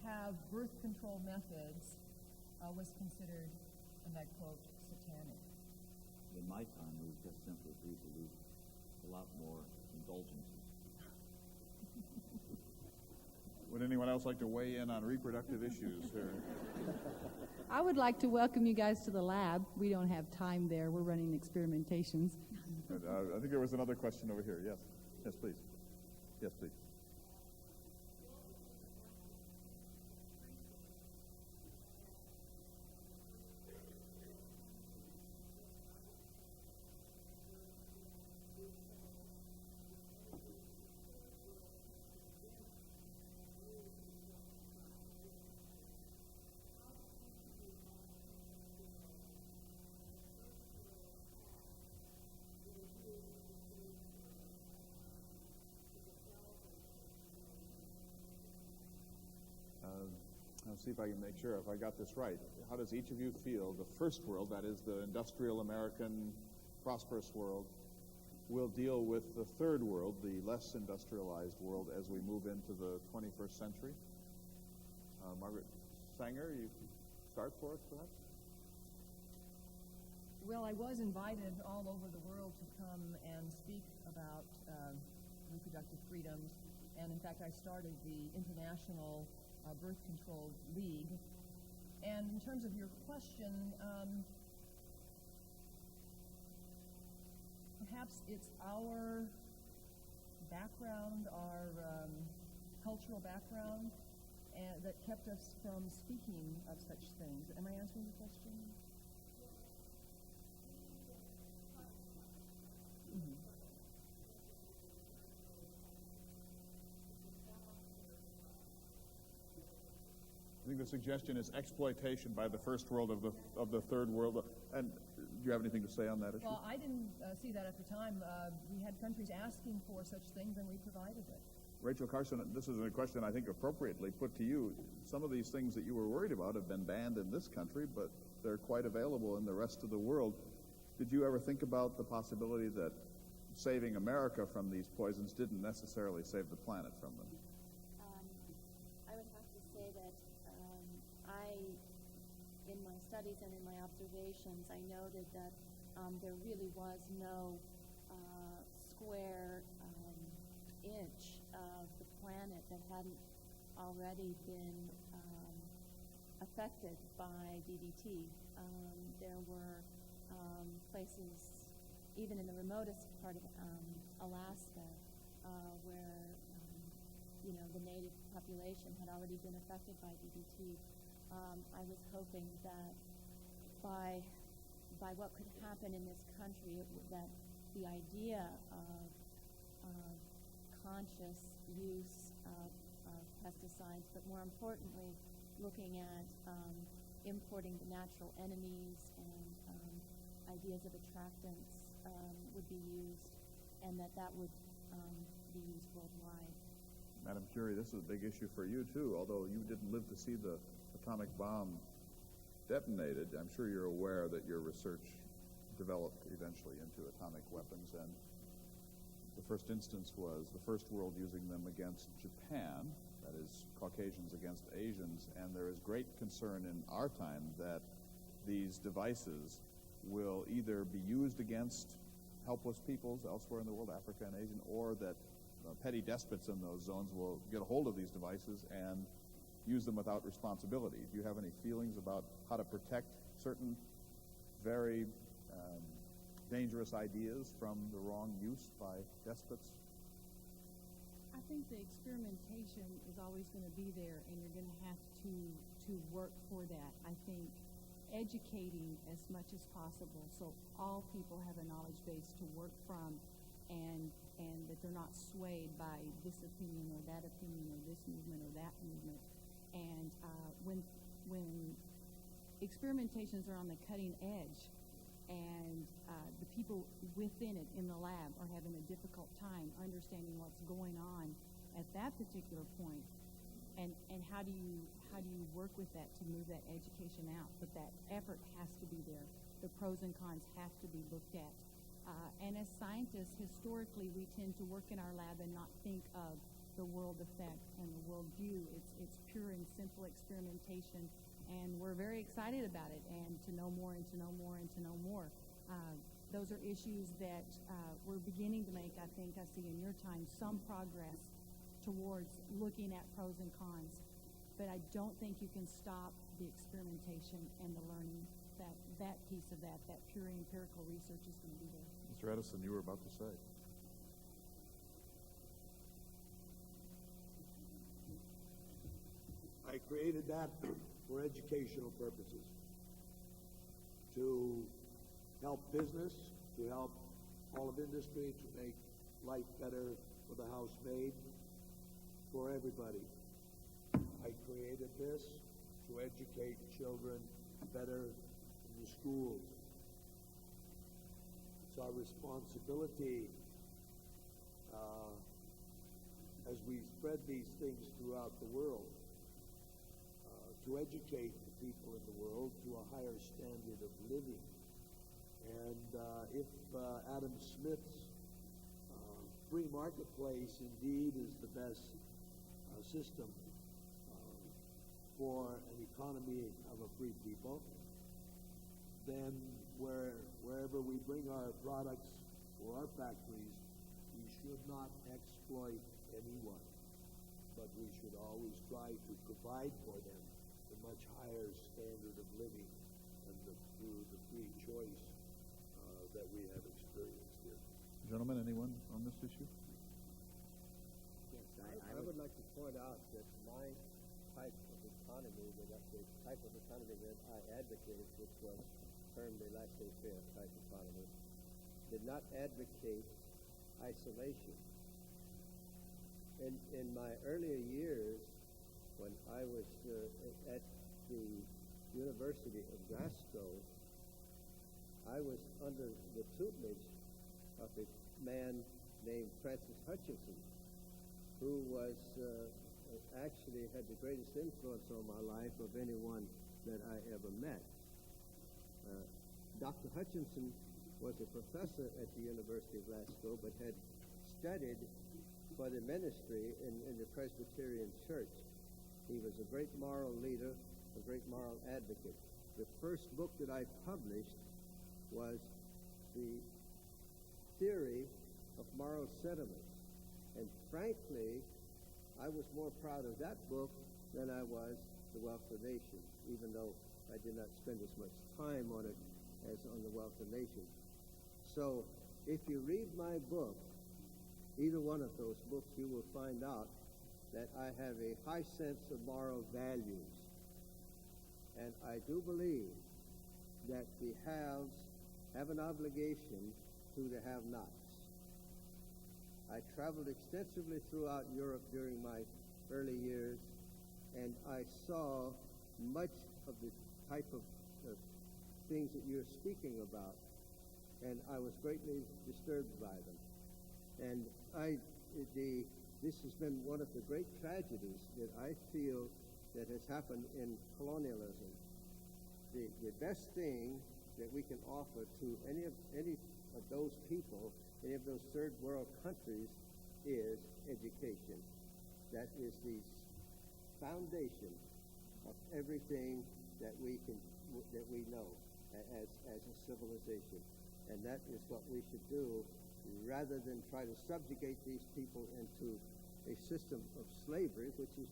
have birth control methods was considered, and I quote, satanic. In my time, it was just simply for you to lose a lot more indulgences. Would anyone else like to weigh in on reproductive issues here? I would like to welcome you guys to the lab. We don't have time there. We're running experimentations. I think there was another question over here. Yes. Yes, please. Yes, please. I'll see if I can make sure if I got this right. How does each of you feel the first world, that is the industrial American prosperous world, will deal with the third world, the less industrialized world, as we move into the 21st century? Uh, Margaret Sanger, you start for us, perhaps? Well, I was invited all over the world to come and speak about reproductive freedoms, and in fact I started the International Birth Control League. And in terms of your question, perhaps it's our background, our cultural background, that kept us from speaking of such things. Am I answering the question? I think the suggestion is exploitation by the first world of the third world. And do you have anything to say on that issue? Well, I didn't see that at the time. We had countries asking for such things, and we provided it. Rachel Carson, this is a question I think appropriately put to you. Some of these things that you were worried about have been banned in this country, but they're quite available in the rest of the world. Did you ever think about the possibility that saving America from these poisons didn't necessarily save the planet from them? I would have to say that in my studies and in my observations, I noted that there really was no square inch of the planet that hadn't already been affected by DDT. There were places, even in the remotest part of Alaska, where the native population had already been affected by DDT. I was hoping that by what could happen in this country, that the idea of conscious use of pesticides, but more importantly, looking at importing the natural enemies and ideas of attractants would be used, and that would be used worldwide. Madam Curie, this is a big issue for you, too. Although you didn't live to see the atomic bomb detonated, I'm sure you're aware that your research developed eventually into atomic weapons, and the first instance was the first world using them against Japan, that is, Caucasians against Asians, and there is great concern in our time that these devices will either be used against helpless peoples elsewhere in the world, Africa and Asian, or that petty despots in those zones will get a hold of these devices and use them without responsibility. Do you have any feelings about how to protect certain very dangerous ideas from the wrong use by despots? I think the experimentation is always going to be there, and you're going to have to work for that. I think educating as much as possible so all people have a knowledge base to work from, and that they're not swayed by this opinion or that opinion or this movement or that movement. And when experimentations are on the cutting edge, and the people within it in the lab are having a difficult time understanding what's going on at that particular point, and how do you work with that to move that education out? But that effort has to be there. The pros and cons have to be looked at. And as scientists, historically, we tend to work in our lab and not think of the world effect and the world view. It's pure and simple experimentation, and we're very excited about it, and to know more and to know more and to know more. Those are issues that we're beginning to make, I think, I see in your time, some progress towards looking at pros and cons. But I don't think you can stop the experimentation and the learning. That piece of that pure empirical research is going to be there. Mr. Edison, you were about to say. I created that for educational purposes, to help business, to help all of industry, to make life better for the housemaid, for everybody. I created this to educate children better in the schools. It's our responsibility as we spread these things throughout the world to educate the people in the world to a higher standard of living. And if Adam Smith's free marketplace indeed is the best system for an economy of a free people, then wherever we bring our products or our factories, we should not exploit anyone, but we should always try to provide for them a much higher standard of living and through the free choice that we have experienced here. Gentlemen, anyone on this issue? Yes, I would like to point out that my type of economy, the type of economy that I advocated, which was termed a laissez-faire type economy, did not advocate isolation. In my earlier years, when I was at the University of Glasgow, I was under the tutelage of a man named Francis Hutchinson, who was actually had the greatest influence on my life of anyone that I ever met. Dr. Hutchinson was a professor at the University of Glasgow, but had studied for the ministry in the Presbyterian Church. He was a great moral leader, a great moral advocate. The first book that I published was the theory of moral sentiments. And frankly, I was more proud of that book than I was The Wealth of Nations, even though I did not spend as much time on it as on The Wealth of Nations. So if you read my book, either one of those books, you will find out that I have a high sense of moral values. And I do believe that the haves have an obligation to the have-nots. I traveled extensively throughout Europe during my early years, and I saw much of the type of things that you're speaking about, and I was greatly disturbed by them. And this has been one of the great tragedies that I feel that has happened in colonialism. The best thing that we can offer to any of those people, any of those third world countries, is education. That is the foundation of everything that we know as a civilization. And that is what we should do, rather than try to subjugate these people into a system of slavery, which is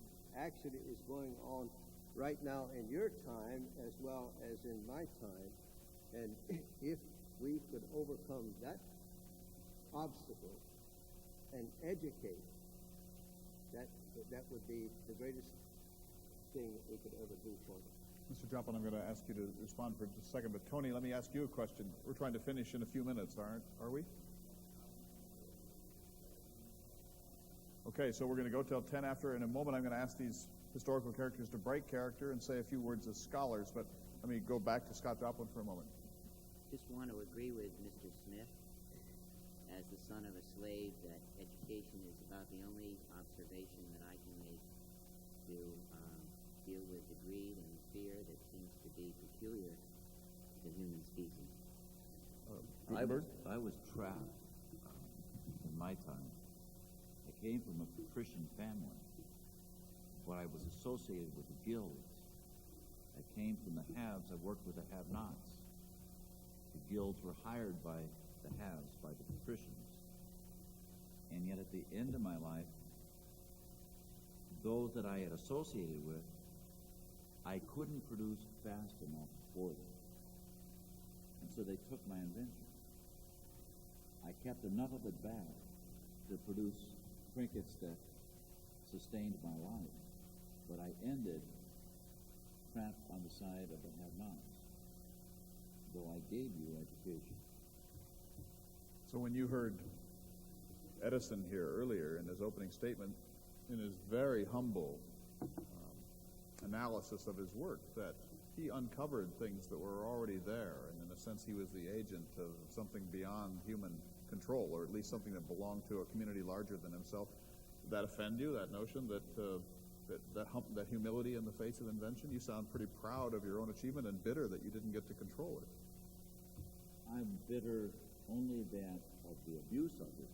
going on right now in your time as well as in my time. And if we could overcome that obstacle and educate, that would be the greatest thing that we could ever do for them. Mr. Joplin, I'm going to ask you to respond for just a second, but Tony, let me ask you a question. We're trying to finish in a few minutes, are we? Okay, so we're going to go till 10 after. In a moment, I'm going to ask these historical characters to break character and say a few words as scholars, but let me go back to Scott Joplin for a moment. Just want to agree with Mr. Smith, as the son of a slave, that education is about the only observation that I can make to deal with the greed and fear that seems to be peculiar to the human species. I was trapped in my time. I came from a Christian family, but I was associated with the guilds. I came from the haves. I worked with the have-nots. The guilds were hired by the haves, by the patricians. And yet at the end of my life, those that I had associated with, I couldn't produce fast enough for them. And so they took my invention. I kept enough of it back to produce trinkets that sustained my life. But I ended trapped on the side of the have-nots, though I gave you education. So when you heard Edison here earlier in his opening statement, in his very humble analysis of his work, that he uncovered things that were already there, and in a sense he was the agent of something beyond human control, or at least something that belonged to a community larger than himself. Did that offend you, that notion, that humility in the face of invention? You sound pretty proud of your own achievement and bitter that you didn't get to control it. I'm bitter only that of the abuse of it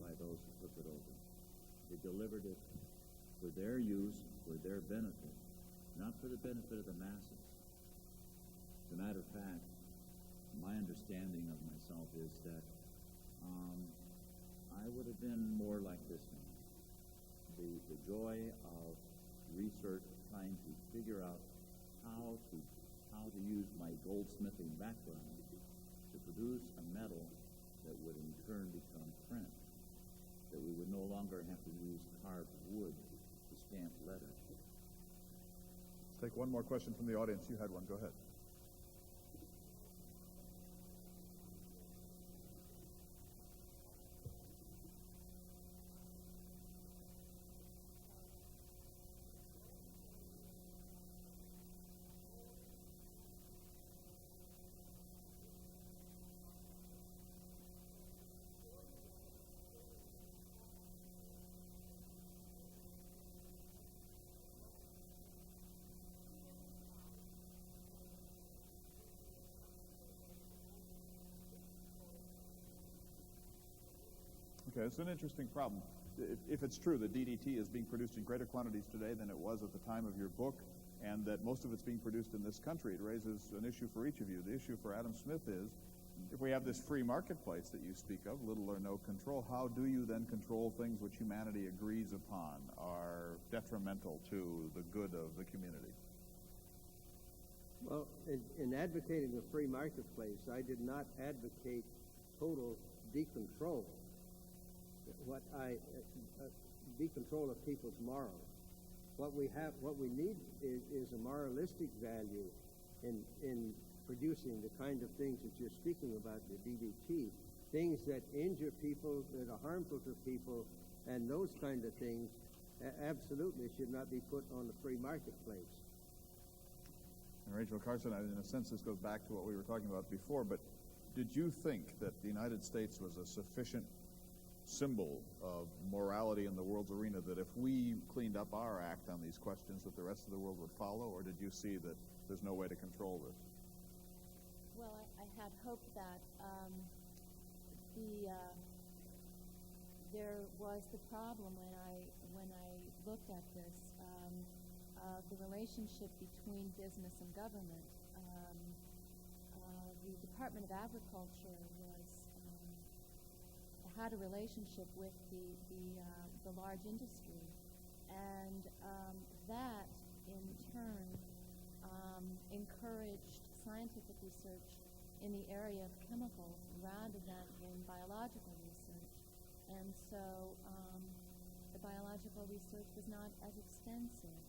by those who took it over. They delivered it for their use, for their benefit, not for the benefit of the masses. As a matter of fact, my understanding of myself is that I would have been more like this man. The joy of research, trying to figure out how to use my goldsmithing background to produce a metal that would in turn become print, that we would no longer have to use carved wood to stamp letters. Let's take one more question from the audience. You had one. Go ahead. Okay, it's an interesting problem. If it's true that DDT is being produced in greater quantities today than it was at the time of your book, and that most of it's being produced in this country, it raises an issue for each of you. The issue for Adam Smith is, if we have this free marketplace that you speak of, little or no control, how do you then control things which humanity agrees upon are detrimental to the good of the community? Well, in advocating the free marketplace, I did not advocate total decontrol. Decontrol of people's morals. What we need is a moralistic value in producing the kind of things that you're speaking about, the DDT, things that injure people, that are harmful to people, and those kind of things absolutely should not be put on the free marketplace. And Rachel Carson, in a sense, this goes back to what we were talking about before, but did you think that the United States was a sufficient symbol of morality in the world's arena, that if we cleaned up our act on these questions that the rest of the world would follow, or did you see that there's no way to control this? Well, I had hoped that there was the problem when I looked at this of the relationship between business and government. The Department of Agriculture had a relationship with the large industry, and that in turn encouraged scientific research in the area of chemicals rather than in biological research. And so the biological research was not as extensive.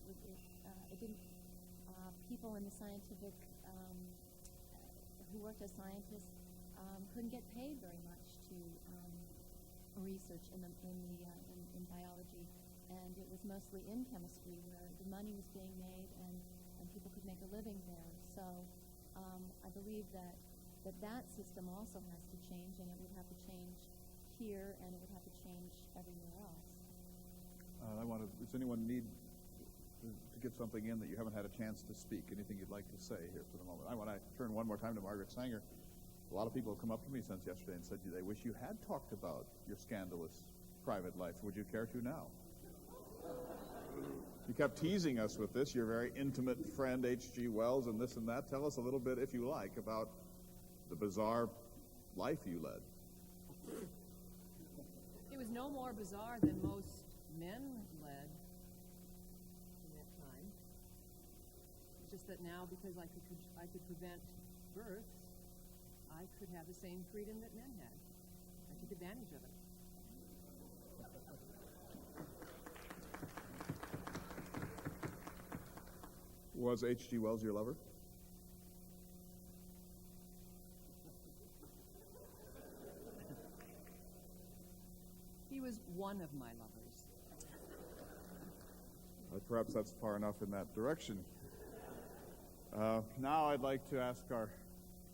It didn't. People in the scientific who worked as scientists couldn't get paid very much to research in biology, and it was mostly in chemistry where the money was being made and people could make a living there. So I believe that system also has to change, and it would have to change here, and it would have to change everywhere else. Does anyone need to get something in that you haven't had a chance to speak? Anything you'd like to say here for the moment? I want to turn one more time to Margaret Sanger. A lot of people have come up to me since yesterday and said they wish you had talked about your scandalous private life. Would you care to now? You kept teasing us with this, your very intimate friend H.G. Wells and this and that. Tell us a little bit, if you like, about the bizarre life you led. It was no more bizarre than most men led in that time. It's just that now, because I could prevent births, I could have the same freedom that men had. I took advantage of it. Was H.G. Wells your lover? He was one of my lovers. Perhaps that's far enough in that direction. Now I'd like to ask our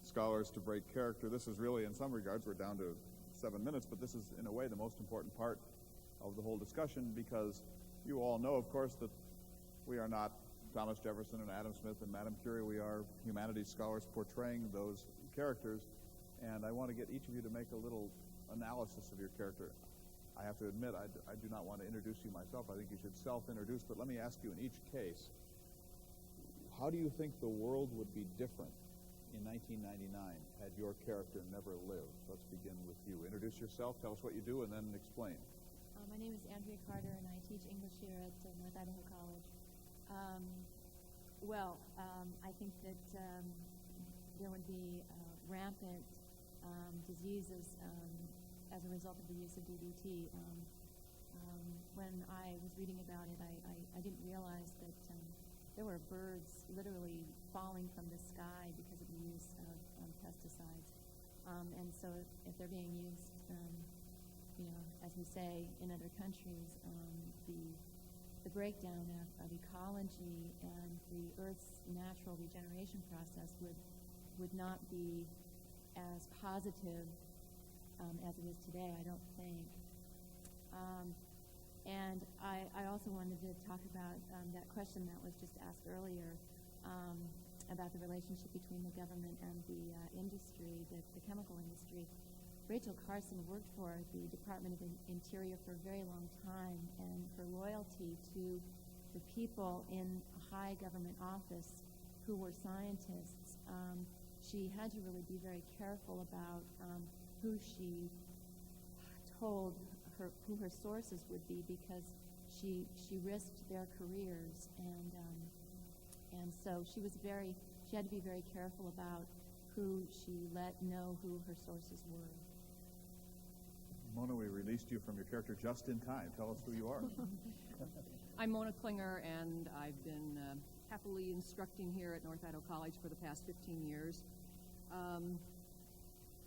scholars to break character. This is really, in some regards, we're down to 7 minutes, but this is, in a way, the most important part of the whole discussion, because you all know, of course, that we are not Thomas Jefferson and Adam Smith and Madame Curie. We are humanities scholars portraying those characters, and I want to get each of you to make a little analysis of your character. I have to admit, I do not want to introduce you myself. I think you should self-introduce, but let me ask you in each case, how do you think the world would be different in 1999 had your character never lived? Let's begin with you. Introduce yourself, tell us what you do, and then explain. My name is Andrea Carter, and I teach English here at North Idaho College. I think that there would be rampant diseases as a result of the use of DDT. When I was reading about it, I didn't realize that there were birds literally falling from the sky because of the use of pesticides. And so if they're being used, as we say in other countries, the breakdown of ecology and the Earth's natural regeneration process would not be as positive as it is today, I don't think. And I also wanted to talk about that question that was just asked earlier about the relationship between the government and the industry, the chemical industry. Rachel Carson worked for the Department of Interior for a very long time, and her loyalty to the people in a high government office who were scientists, she had to really be very careful about who she told who her sources would be, because she risked their careers, and so she had to be very careful about who she let know who her sources were. Mona, we released you from your character just in time. Tell us who you are. I'm Mona Klinger, and I've been happily instructing here at North Idaho College for the past 15 years.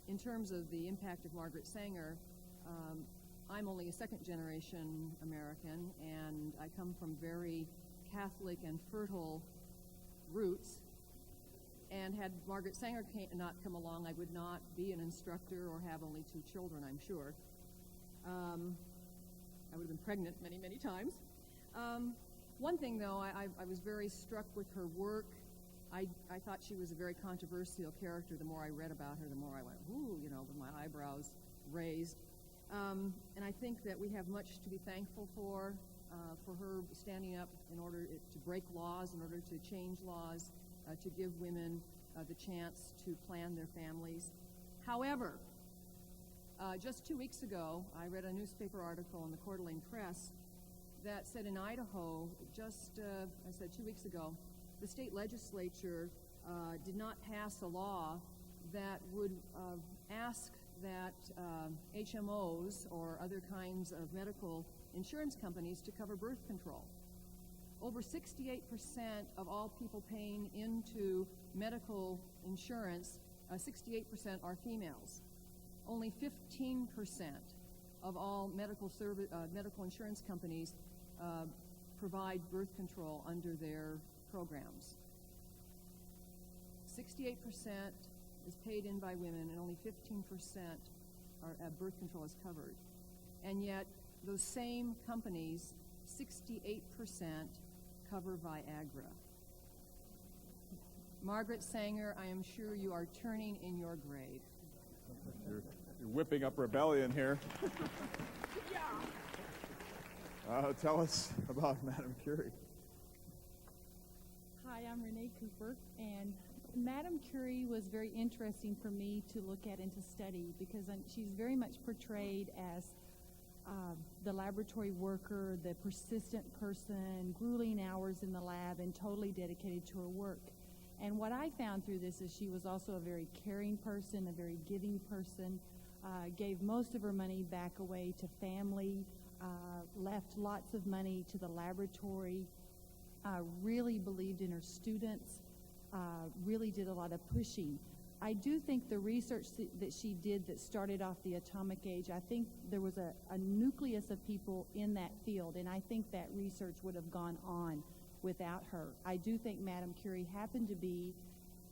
In terms of the impact of Margaret Sanger, I'm only a second-generation American, and I come from very Catholic and fertile roots. And had Margaret Sanger not come along, I would not be an instructor or have only 2 children, I'm sure. I would have been pregnant many, many times. One thing, though, I was very struck with her work. I thought she was a very controversial character. The more I read about her, the more I went, ooh, with my eyebrows raised. And I think that we have much to be thankful for her standing up in order to break laws, in order to change laws, to give women the chance to plan their families. However, just 2 weeks ago, I read a newspaper article in the Coeur d'Alene Press that said in Idaho, I said 2 weeks ago, the state legislature did not pass a law that would ask that HMOs or other kinds of medical insurance companies to cover birth control. Over 68% of all people paying into medical insurance, 68% are females. Only 15% of all medical insurance companies provide birth control under their programs. 68% is paid in by women, and only 15% birth control is covered. And yet, those same companies, 68% cover Viagra. Margaret Sanger, I am sure you are turning in your grave. You're whipping up rebellion here. Tell us about Madame Curie. Hi, I'm Renee Cooper, and Madame Curie was very interesting for me to look at and to study, because she's very much portrayed as the laboratory worker, the persistent person, grueling hours in the lab, and totally dedicated to her work. And what I found through this is she was also a very caring person, a very giving person, gave most of her money back away to family, left lots of money to the laboratory, really believed in her students, really did a lot of pushing. I do think the research that she did that started off the atomic age, I think there was a nucleus of people in that field, and I think that research would have gone on without her. I do think Madame Curie happened to be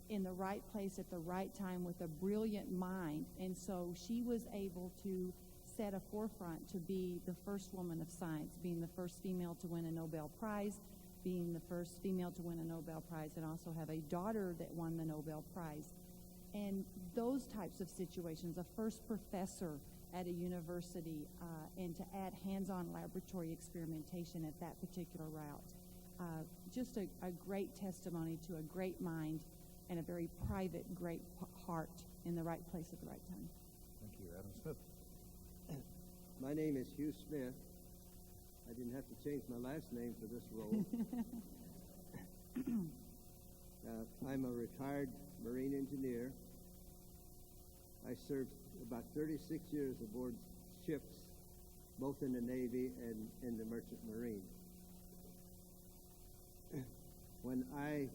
in the right place at the right time with a brilliant mind, and so she was able to set a forefront to be the first woman of science, being the first female to win a Nobel Prize, being the first female to win a Nobel Prize, and also have a daughter that won the Nobel Prize. And those types of situations, a first professor at a university, and to add hands-on laboratory experimentation at that particular route. just a great testimony to a great mind and a very private, great heart in the right place at the right time. Thank you. Adam Smith. My name is Hugh Smith. I didn't have to change my last name for this role. I'm a retired Marine engineer. I served about 36 years aboard ships, both in the Navy and in the Merchant Marine. When I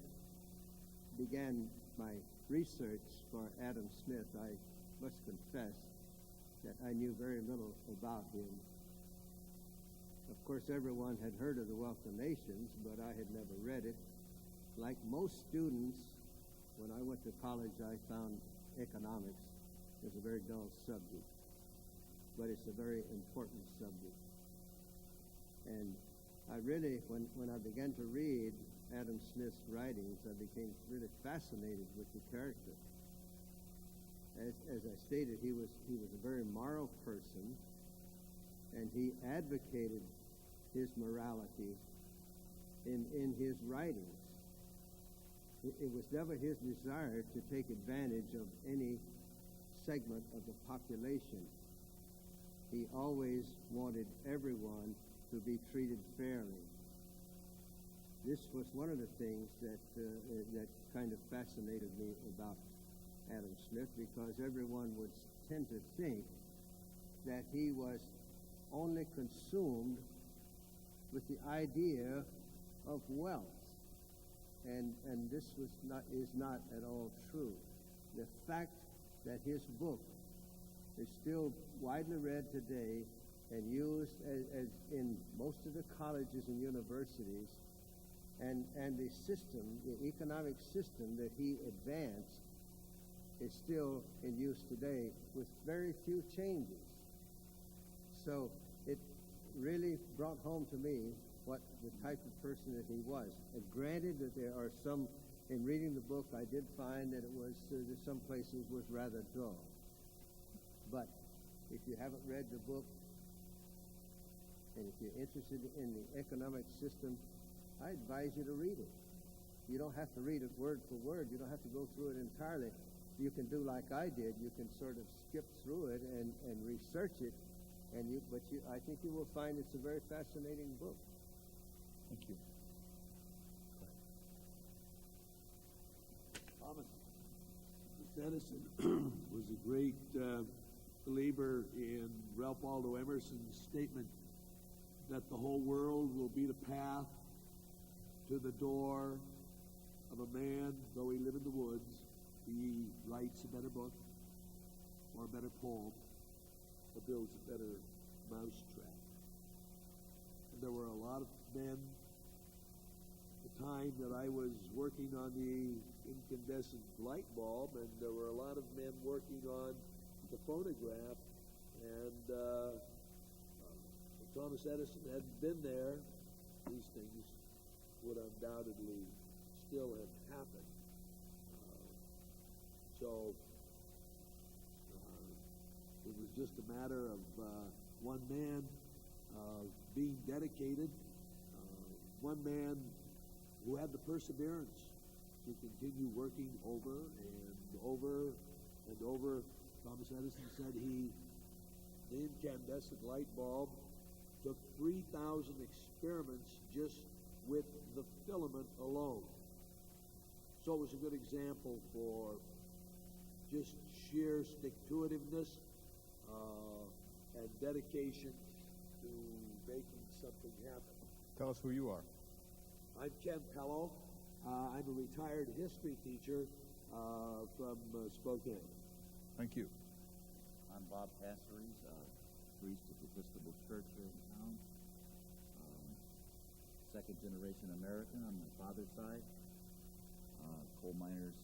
began my research for Adam Smith, I must confess that I knew very little about him. Of course, everyone had heard of the Wealth of Nations, but I had never read it. Like most students, when I went to college, I found economics was a very dull subject, but it's a very important subject. And I really, when I began to read Adam Smith's writings, I became really fascinated with the character. As I stated, he was a very moral person, and he advocated his morality in his writings. It was never his desire to take advantage of any segment of the population. He always wanted everyone to be treated fairly. This was one of the things that kind of fascinated me about Adam Smith, because everyone would tend to think that he was only consumed with the idea of wealth. And this is not at all true. The fact that his book is still widely read today and used as in most of the colleges and universities, and the system, the economic system that he advanced, is still in use today with very few changes. So it really brought home to me what the type of person that he was. And granted that there are some, in reading the book, I did find that it was, some places was rather dull. But if you haven't read the book, and if you're interested in the economic system, I advise you to read it. You don't have to read it word for word. You don't have to go through it entirely. You can do like I did. You can sort of skip through it and research it, but I think you will find it's a very fascinating book. Thank you. Thomas Edison was a great believer in Ralph Waldo Emerson's statement that the whole world will be the path to the door of a man, though he live in the woods, he writes a better book or a better poem or builds a better mousetrap. And there were a lot of men at the time that I was working on the incandescent light bulb, and there were a lot of men working on the phonograph, and if Thomas Edison hadn't been there, these things would undoubtedly still have happened. So it was just a matter of one man being dedicated, one man who had the perseverance to continue working over and over and over. Thomas Edison said the incandescent light bulb took 3,000 experiments just with the filament alone. So it was a good example for just sheer stick-to-itiveness and dedication to making something happen. Tell us who you are. I'm Ken Pello. I'm a retired history teacher from Spokane. Thank you. I'm Bob Passeries, priest of the Episcopal Church here in town. Second generation American on my father's side. Coal miners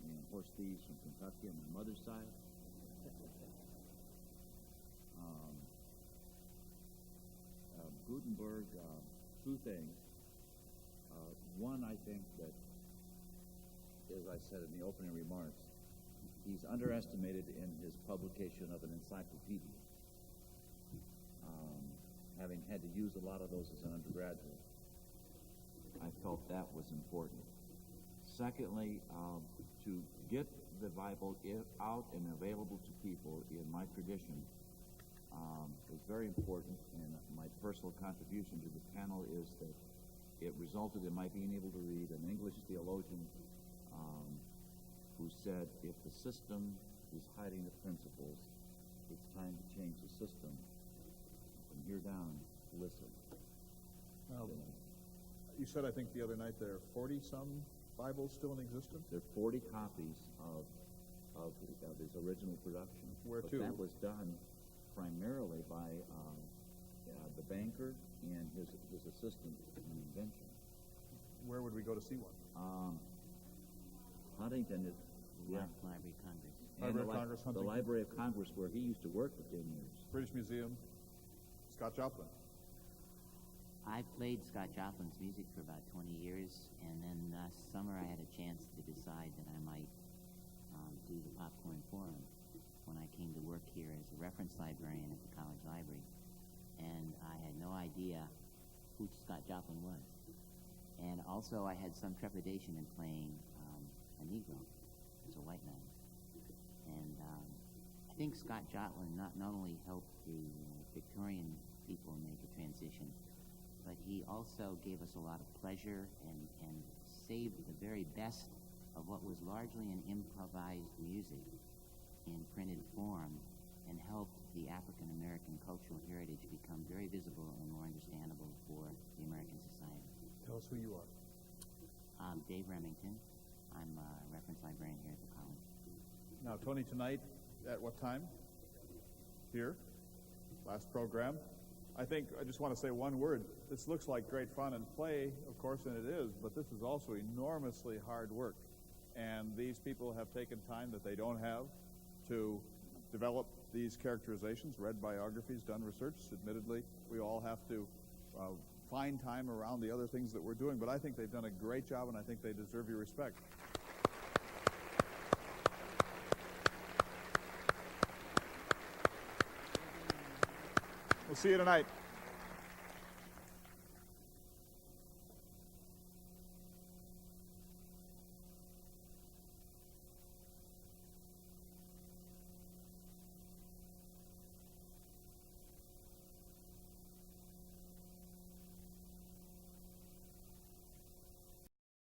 and horse thieves from Kentucky on my mother's side. Gutenberg, two things. One, I think that, as I said in the opening remarks, he's underestimated in his publication of an encyclopedia, having had to use a lot of those as an undergraduate. I felt that was important. Secondly, to get the Bible out and available to people in my tradition was very important, and my personal contribution to the panel is that it resulted in my being able to read an English theologian who said, if the system is hiding the principles, it's time to change the system. From here down, listen. You said, I think the other night, there are 40-some Bibles still in existence? There are 40 copies of his original production. Where but to? That was done primarily by the banker and his assistant in invention. Where would we go to see one? Huntington is, yeah. Library of Congress. And Library of Congress, the Huntington. Library of Congress, where he used to work for 10 years. British Museum, Scott Joplin. I played Scott Joplin's music for about 20 years, and then last summer I had a chance to decide that I might do the Popcorn Forum when I came to work here as a reference librarian at the college library. And I had no idea who Scott Joplin was. And also I had some trepidation in playing a Negro as a white man. And I think Scott Joplin not only helped the Victorian people make a transition, but he also gave us a lot of pleasure and saved the very best of what was largely an improvised music in printed form, and helped the African American cultural heritage become very visible and more understandable for the American society. Tell us who you are. Dave Remington. I'm a reference librarian here at the college. Now, Tony, tonight, at what time? Here? Last program. I just want to say one word. This looks like great fun and play, of course, and it is, but this is also enormously hard work. And these people have taken time that they don't have to develop these characterizations, read biographies, done research. Admittedly, we all have to find time around the other things that we're doing, but I think they've done a great job, and I think they deserve your respect. We'll see you tonight.